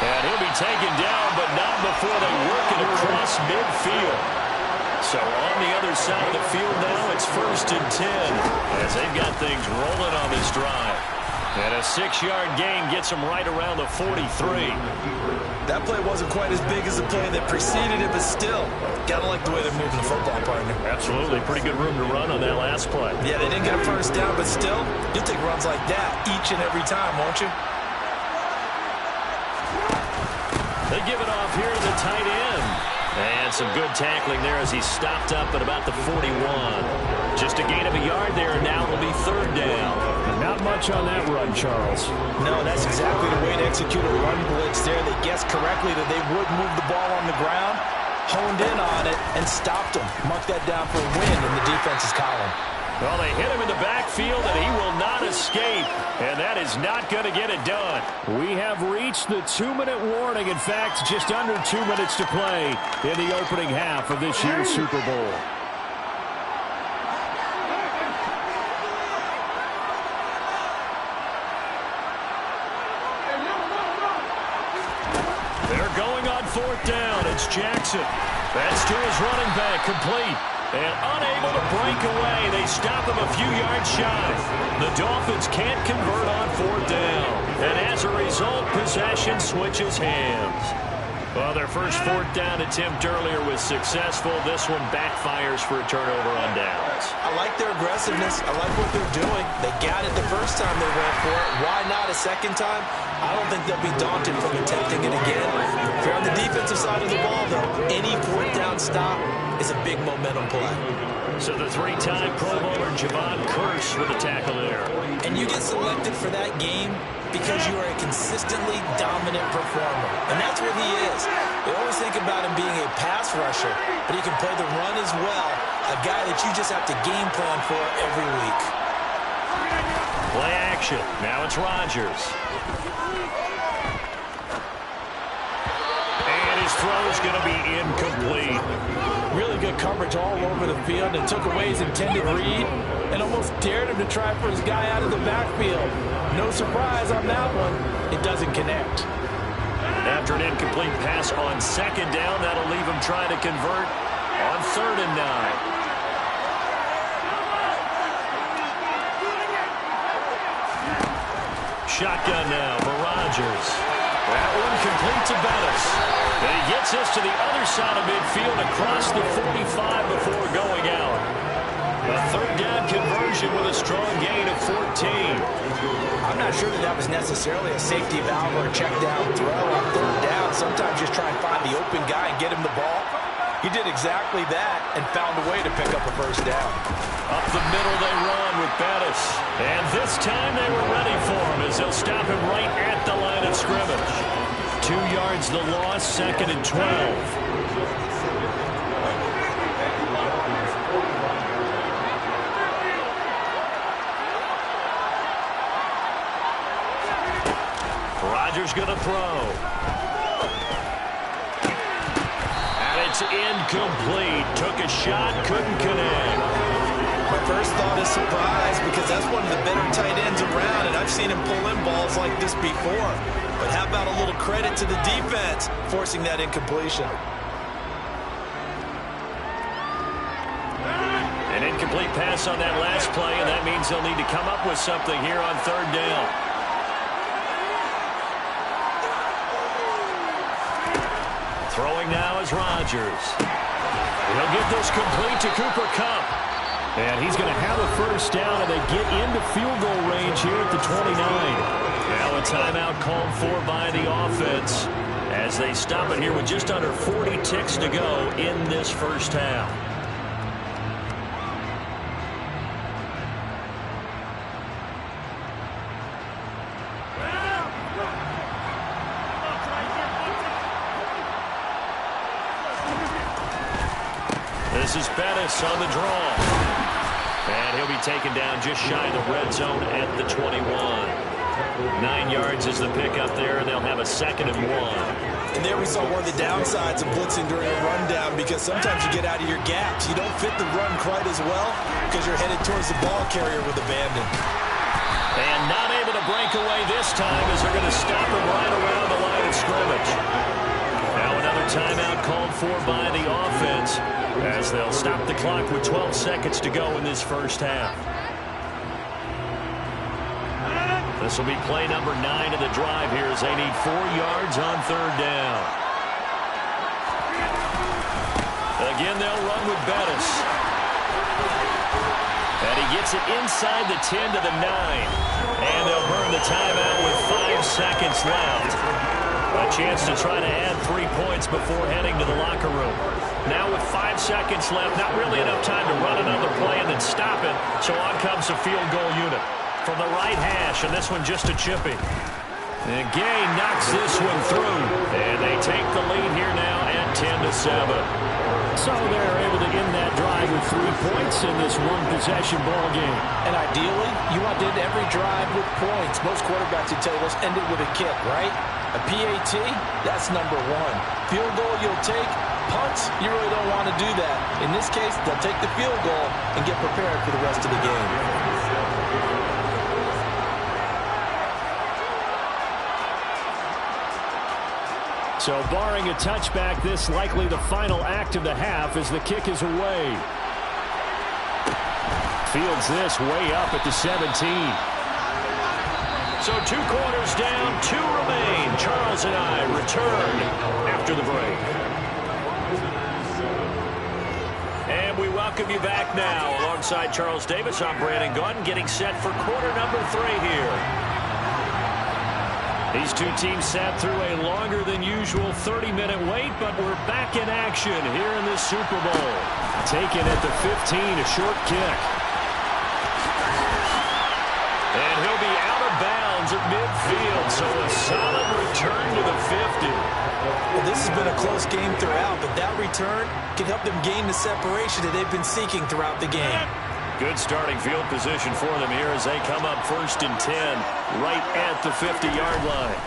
And he'll be taken down, but not before they work it across midfield. So on the other side of the field now, it's 1st and 10 as they've got things rolling on this drive. And a 6-yard gain gets them right around the 43. That play wasn't quite as big as the play that preceded it, but still, gotta like the way they're moving the football, partner. Absolutely. Pretty good room to run on that last play. Yeah, they didn't get a first down, but still, you'll take runs like that each and every time, won't you? They give it off here to the tight end. And some good tackling there as he stopped up at about the 41. Just a gain of a yard there, and now it'll be third down. Not much on that run, Charles. No, that's exactly the way to execute a run blitz there. They guessed correctly that they would move the ball on the ground, honed in on it, and stopped him. Mark that down for a win in the defense's column. Well, they hit him in the backfield, and he will not escape. And that is not going to get it done. We have reached the 2-minute warning. In fact, just under 2 minutes to play in the opening half of this year's Super Bowl. They're going on fourth down. It's Jackson. That's to his running back, complete. And unable to break away. They stop him a few yards shy. The Dolphins can't convert on fourth down. And as a result, possession switches hands. Well, their first fourth down attempt earlier was successful. This one backfires for a turnover on downs. I like their aggressiveness. I like what they're doing. They got it the first time they went for it. Why not a second time? I don't think they'll be daunted from attempting it again. If you're on the defensive side of the ball, though, any fourth down stop is a big momentum play. So the three-time Pro Bowler Javon Curse with a tackle there. And you get selected for that game because you are a consistently dominant performer. And that's what he is. They always think about him being a pass rusher, but he can play the run as well, a guy that you just have to game plan for every week. Play action. Now it's Rodgers. And his throw's going to be incomplete. Really good coverage all over the field and took away his intended read and almost dared him to try for his guy out of the backfield. No surprise on that one. It doesn't connect. After an incomplete pass on second down, that'll leave him trying to convert on 3rd and 9. Shotgun now for Rodgers. That one complete to Bettis. And he gets us to the other side of midfield across the 45 before going out. A 3rd down conversion with a strong gain of 14. I'm not sure that was necessarily a safety valve or a check down throw on 3rd down. Sometimes just try and find the open guy and get him the ball. He did exactly that and found a way to pick up a 1st down. Up the middle they run with Bettis. And this time they were ready for him as they'll stop him right at the line of scrimmage. 2 yards the loss, 2nd and 12. Rodgers going to throw. And it's incomplete. Took a shot, couldn't connect. My first thought is surprise because that's one of the better tight ends around, and I've seen him pull in balls like this before. But how about a little credit to the defense forcing that incompletion? An incomplete pass on that last play, and that means they'll need to come up with something here on 3rd down. Throwing now is Rodgers. He'll get this complete to Cooper Kupp. And he's going to have a 1st down, and they get into field goal range here at the 29. Now a timeout called for by the offense as they stop it here with just under 40 ticks to go in this first half. This is Bettis on the draw. And he'll be taken down just shy of the red zone at the 21. 9 yards is the pickup there, and they'll have a 2nd and 1. And there we saw one of the downsides of blitzing during a rundown because sometimes you get out of your gaps. You don't fit the run quite as well because you're headed towards the ball carrier with abandon. And not able to break away this time as they're going to stop him right around the line of scrimmage. Now another timeout called for by the offense as they'll stop the clock with 12 seconds to go in this first half. This will be play number 9 of the drive here as they need 4 yards on 3rd down. Again, they'll run with Bettis. And he gets it inside the 10 to the 9. And they'll burn the timeout with 5 seconds left. A Chance to try to add 3 points before heading to the locker room. Now with 5 seconds left, not really enough time to run another play and then stop it. So on comes the field goal unit from the right hash, and this one just a chippy. And Gay knocks this one through, and they take the lead here now at 10-7. So they're able to end that drive with 3 points in this one-possession ball game. And ideally, you want to end every drive with points. Most quarterbacks would tell you, let's end it with a kick, right? A PAT, that's number 1. Field goal you'll take. Punts, you really don't want to do that. In this case, they'll take the field goal and get prepared for the rest of the game. So barring a touchback, this likely the final act of the half as the kick is away. Fields this way up at the 17. So 2 quarters down, 2 remain. Charles and I return after the break. And we welcome you back now. Alongside Charles Davis, I'm Brandon Gaudin, getting set for quarter number 3 here. These two teams sat through a longer than usual 30-minute wait, but we're back in action here in this Super Bowl. Taken at the 15, a short kick. And he'll be out of bounds at midfield, so a solid return to the 50. Well, this has been a close game throughout, but that return can help them gain the separation that they've been seeking throughout the game. Good starting field position for them here as they come up 1st and 10 right at the 50-yard line.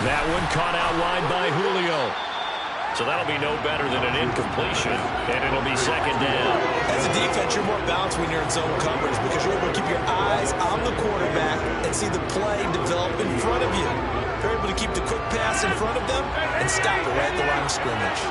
That one caught out wide by Julio. So that'll be no better than an incompletion, and it'll be 2nd down. As a defense, you're more balanced when you're in zone coverage because you're able to keep your eyes on the quarterback and see the play develop in front of you. You're able to keep the quick pass in front of them and stop it right at the line of scrimmage.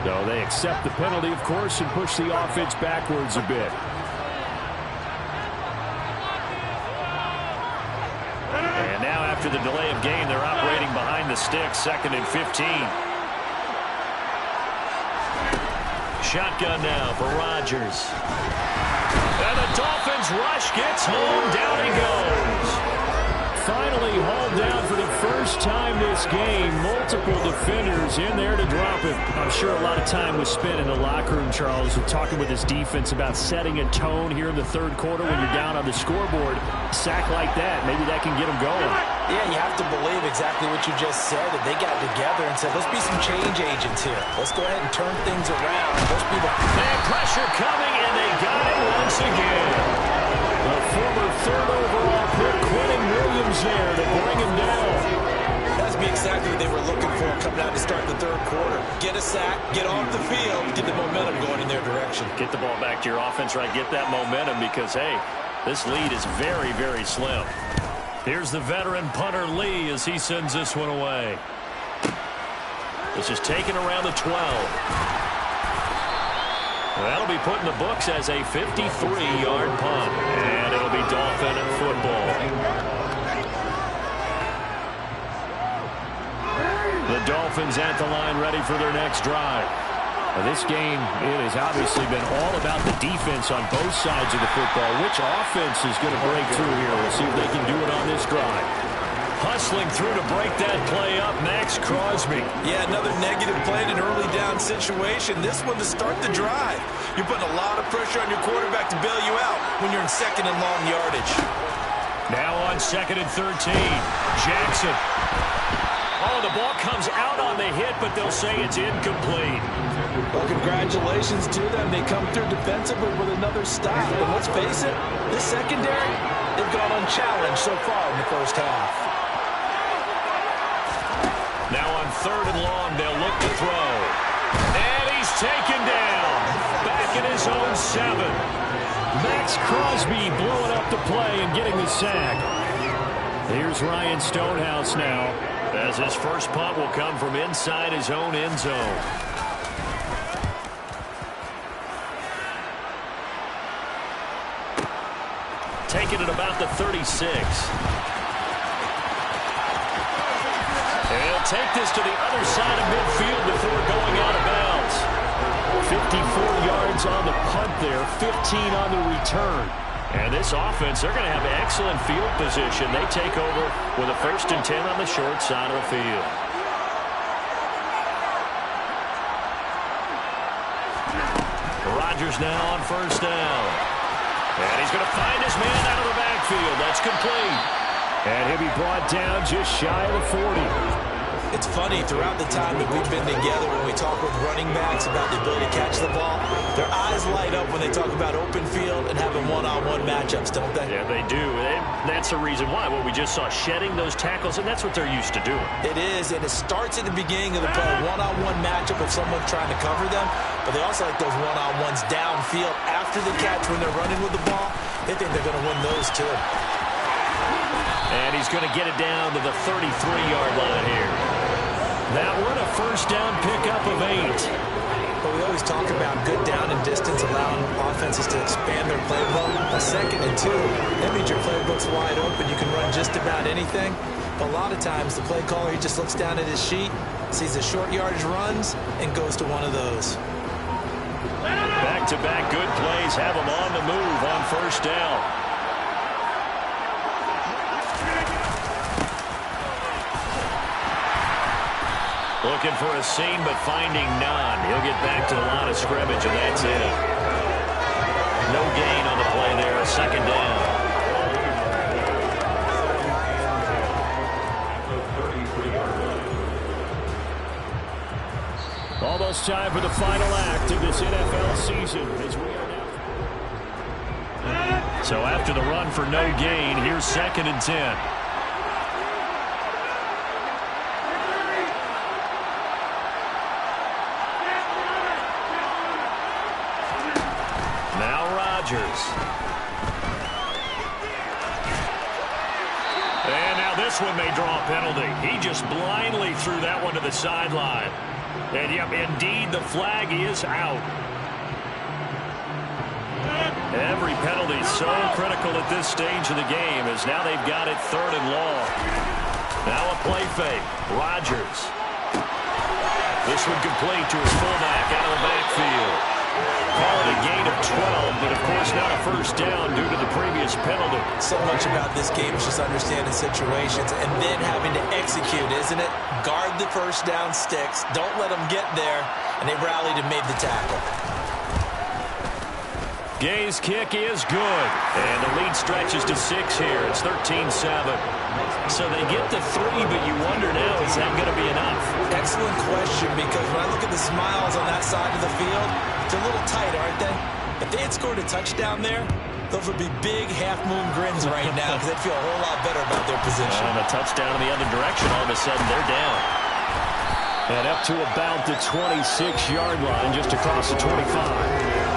So they accept the penalty, of course, and push the offense backwards a bit. And now after the delay of game, they're operating behind the sticks, 2nd and 15. Shotgun now for Rodgers. And the Dolphins rush gets home, down he goes. Finally hauled down for the first time this game. Multiple defenders in there to drop him. I'm sure a lot of time was spent in the locker room, Charles, talking with his defense about setting a tone here in the 3rd quarter when you're down on the scoreboard. Sack like that, maybe that can get them going. Yeah, you have to believe exactly what you just said, that they got together and said, let's be some change agents here. Let's go ahead and turn things around. Let's be the... And pressure coming, and they got it once again. The former 3rd overall pick, Quentin Williams there to bring him down. That's exactly what they were looking for coming out to start the 3rd quarter. Get a sack, get off the field, get the momentum going in their direction. Get the ball back to your offense, right? Get that momentum because, hey, this lead is very, very slim. Here's the veteran punter Lee as he sends this one away. This is taken around the 12. That'll be put in the books as a 53-yard punt, and it'll be Dolphin football. The Dolphins at the line ready for their next drive. This game, it has obviously been all about the defense on both sides of the football. Which offense is going to break through here? We'll see if they can do it on this drive. Hustling through to break that play up, Max Crosby. Yeah, another negative play in an early down situation. This one to start the drive. You're putting a lot of pressure on your quarterback to bail you out when you're in 2nd and long yardage. Now on 2nd and 13, Jackson. Oh, the ball comes out on the hit, but they'll say it's incomplete. Well, congratulations to them. They come through defensively with another stop. And let's face it, this secondary, they've gone unchallenged so far in the first half. Now on 3rd and long, they'll look to throw. And he's taken down. Back in his own 7. Max Crosby blowing up the play and getting the sack. Here's Ryan Stonehouse now, as his first punt will come from inside his own end zone. Taken at about the the 36. And he'll take this to the other side of midfield before going out of bounds. 54 yards on the punt there, 15 on the return. And this offense, they're going to have excellent field position. They take over with a 1st and 10 on the short side of the field. Rodgers now on 1st down. And he's going to find his man out of the backfield. That's complete. And he'll be brought down just shy of the 40. It's funny, throughout the time that we've been together, when we talk with running backs about the ability to catch the ball, their eyes light up when they talk about open field and having one-on-one matchups, don't they? Yeah, they do. That's the reason why. Well, we just saw shedding those tackles, and that's what they're used to doing. It is, and it starts at the beginning of the play, one-on-one matchup with someone trying to cover them, but they also like those one-on-ones downfield after the catch when they're running with the ball. They think they're going to win those too. And he's going to get it down to the 33-yard line here. That one, a 1st down pickup of 8. But we always talk about good down and distance, allowing offenses to expand their playbook. A 2nd and 2, that means your playbook's wide open. You can run just about anything. But a lot of times, the play caller, he just looks down at his sheet, sees the short yardage runs, and goes to one of those. Back-to-back good plays have him on the move on 1st down. Looking for a seam, but finding none. He'll get back to the line of scrimmage, and that's it. No gain on the play there, 2nd down. Almost time for the final act of this NFL season. As we are now. So after the run for no gain, here's 2nd and 10. And now this one may draw a penalty. He just blindly threw that one to the sideline. And yep, indeed, the flag is out. Every penalty so critical at this stage of the game, as now they've got it 3rd and long. Now a play fake. Rodgers. This one complete to his fullback out of the backfield. Call it a gain of 12, but of course not a 1st down due to the previous penalty. So much about this game is just understanding situations and then having to execute, isn't it? Guard the 1st down sticks. Don't let them get there. And they rallied and made the tackle. Gay's kick is good. And the lead stretches to 6 here. It's 13-7. So they get to 3, but you wonder now, is that going to be enough? Excellent question, because when I look at the smiles on that side of the field, they're a little tight, aren't they? If they had scored a touchdown there, those would be big half-moon grins right now, because they'd feel a whole lot better about their position. And a touchdown in the other direction, all of a sudden they're down. And up to about the 26-yard line, just across the 25.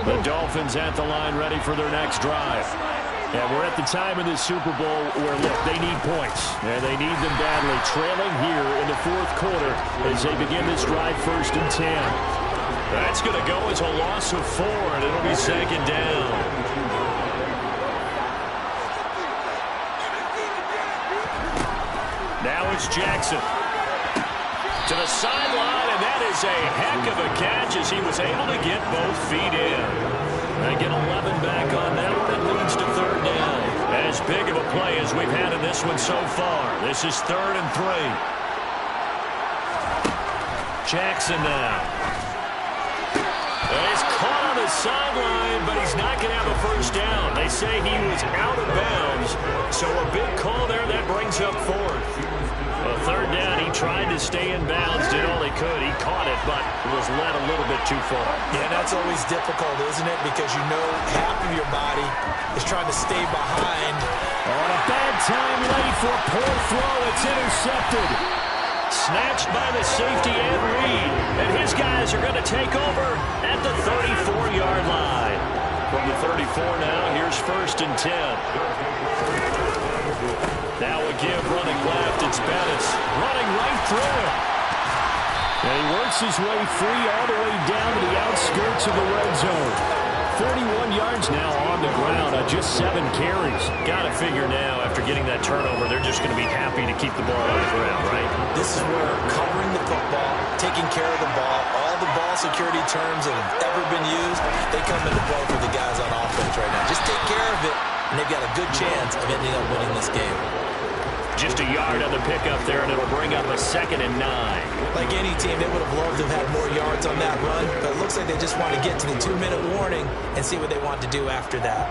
The Dolphins at the line ready for their next drive. And we're at the time in this Super Bowl where, look, they need points. And they need them badly. Trailing here in the 4th quarter as they begin this drive 1st and 10. That's going to go as a loss of 4, and it'll be 2nd down. Now it's Jackson. To the sideline, and that is a heck of a catch as he was able to get both feet in. They get 11 back on that one. It leads to 3rd down. As big of a play as we've had in this one so far. This is 3rd and 3. Jackson now. He's caught on the sideline, but he's not going to have a 1st down. They say he was out of bounds, so a big call there that brings up 4th. A 3rd down, he tried to stay in bounds, did all he could. He caught it, but was led a little bit too far. Yeah, that's always difficult, isn't it? Because you know half of your body is trying to stay behind. On a bad time late for a poor throw. It's intercepted. Snatched by the safety and Reed. And his guys are going to take over at the 34-yard line. From the 34 now, here's 1st and 10. Now a give running left. It's Bettis running right through it. And he works his way free all the way down to the outskirts of the red zone. 41 yards now on the ground on just 7 carries. Got to figure now, after getting that turnover, they're just going to be happy to keep the ball on the ground, right? This is where covering the football, taking care of the ball, all the ball security terms that have ever been used, they come into play for the guys on offense right now. Just take care of it, and they've got a good chance of ending up winning this game. Just a yard on the pickup there, and it'll bring up a 2nd and 9. Like any team, they would have loved to have had more yards on that run, but it looks like they just want to get to the 2-minute warning and see what they want to do after that.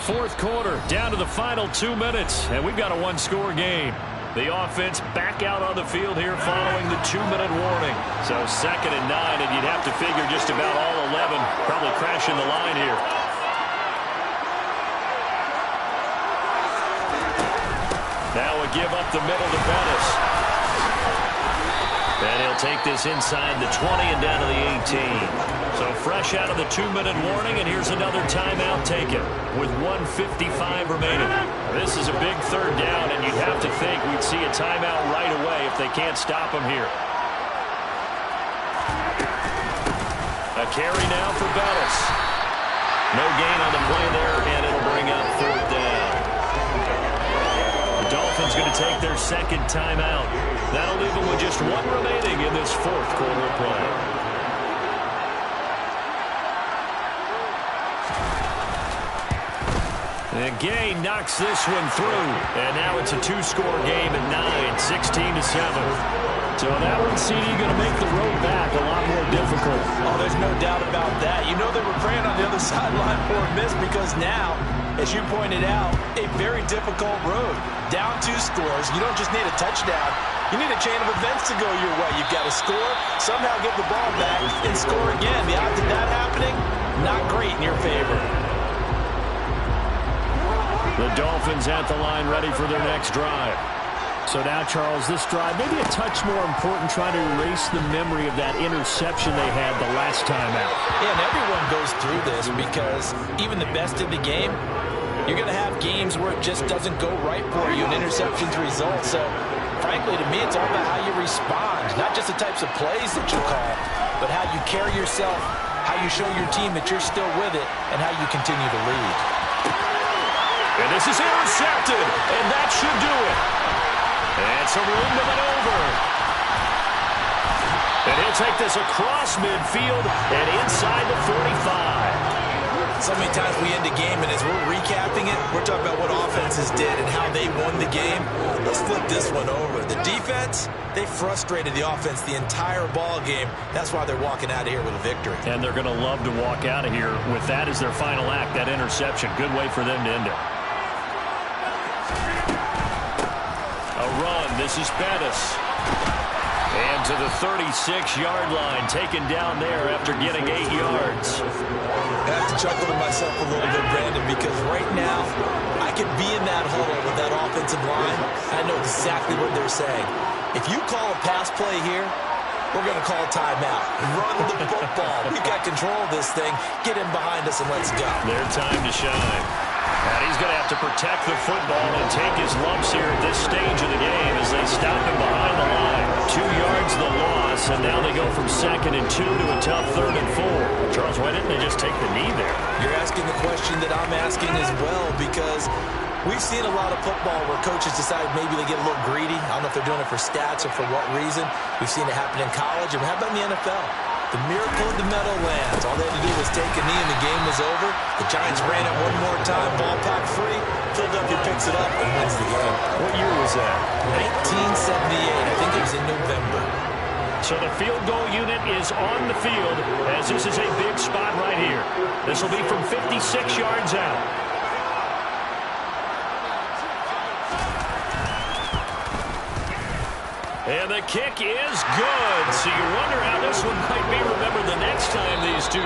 4th quarter, down to the final 2 minutes, and we've got a 1-score game. The offense back out on the field here following the 2-minute warning. So 2nd and 9, and you'd have to figure just about all 11 probably crashing the line here. Now a give up the middle to Bettis. And he'll take this inside the 20 and down to the 18. So fresh out of the 2-minute warning, and here's another timeout taken with 1:55 remaining. This is a big 3rd down, and you'd have to think we'd see a timeout right away if they can't stop him here. A carry now for Bettis. No gain on the play there, and it'll bring up 4th down. The Dolphins going to take their 2nd timeout. That'll leave them with just 1 remaining in this 4th quarter of play. And Gay knocks this one through. And now it's a 2-score game at 9, 16-7. So that one, CD, going to make the road back a lot more difficult. Oh, there's no doubt about that. You know they were praying on the other sideline for a miss because now, as you pointed out, a very difficult road. Down 2 scores. You don't just need a touchdown. You need a chain of events to go your way. You've got to score, somehow get the ball back, and score again. The odds of that happening, not great in your favor. The Dolphins at the line ready for their next drive. So now, Charles, this drive maybe a touch more important, trying to erase the memory of that interception they had the last time out. Yeah, and everyone goes through this because even the best of the game, you're going to have games where it just doesn't go right for you, and interceptions result. So, frankly, to me, it's all about how you respond, not just the types of plays that you call, but how you carry yourself, how you show your team that you're still with it, and how you continue to lead. And this is intercepted, and that should do it. And some room to maneuver. And he'll take this across midfield and inside the 45. So many times we end a game, and as we're recapping it, we're talking about what offenses did and how they won the game. Let's flip this one over. The defense, they frustrated the offense the entire ball game. That's why they're walking out of here with a victory. And they're going to love to walk out of here with that as their final act, that interception. Good way for them to end it. A run. This is Bettis. And to the 36-yard line, taken down there after getting 8 yards. I have to chuckle to myself a little bit, Brandon, because right now I could be in that huddle with that offensive line. I know exactly what they're saying. If you call a pass play here, we're going to call a timeout. Run the football. We've got control of this thing. Get in behind us and let's go. Their time to shine. And he's going to have to protect the football and take his lumps here at this stage of the game as they stop him behind the line. 2 yards the loss, and now they go from 2nd and 2 to a tough 3rd and 4. Charles, why didn't they just take the knee there? You're asking the question that I'm asking as well, because we've seen a lot of football where coaches decide maybe they get a little greedy. I don't know if they're doing it for stats or for what reason. We've seen it happen in college, and how about in the NFL? The miracle of the Meadowlands. All they had to do was take a knee and the game was over. The Giants ran it one more time, ball packed free. Philadelphia picks it up and wins the game. What year was that? 1978. I think it was in November. So the field goal unit is on the field as this is a big spot right here. This will be from 56 yards out. And the kick is good. So you wonder how this one might be remembered the next time these two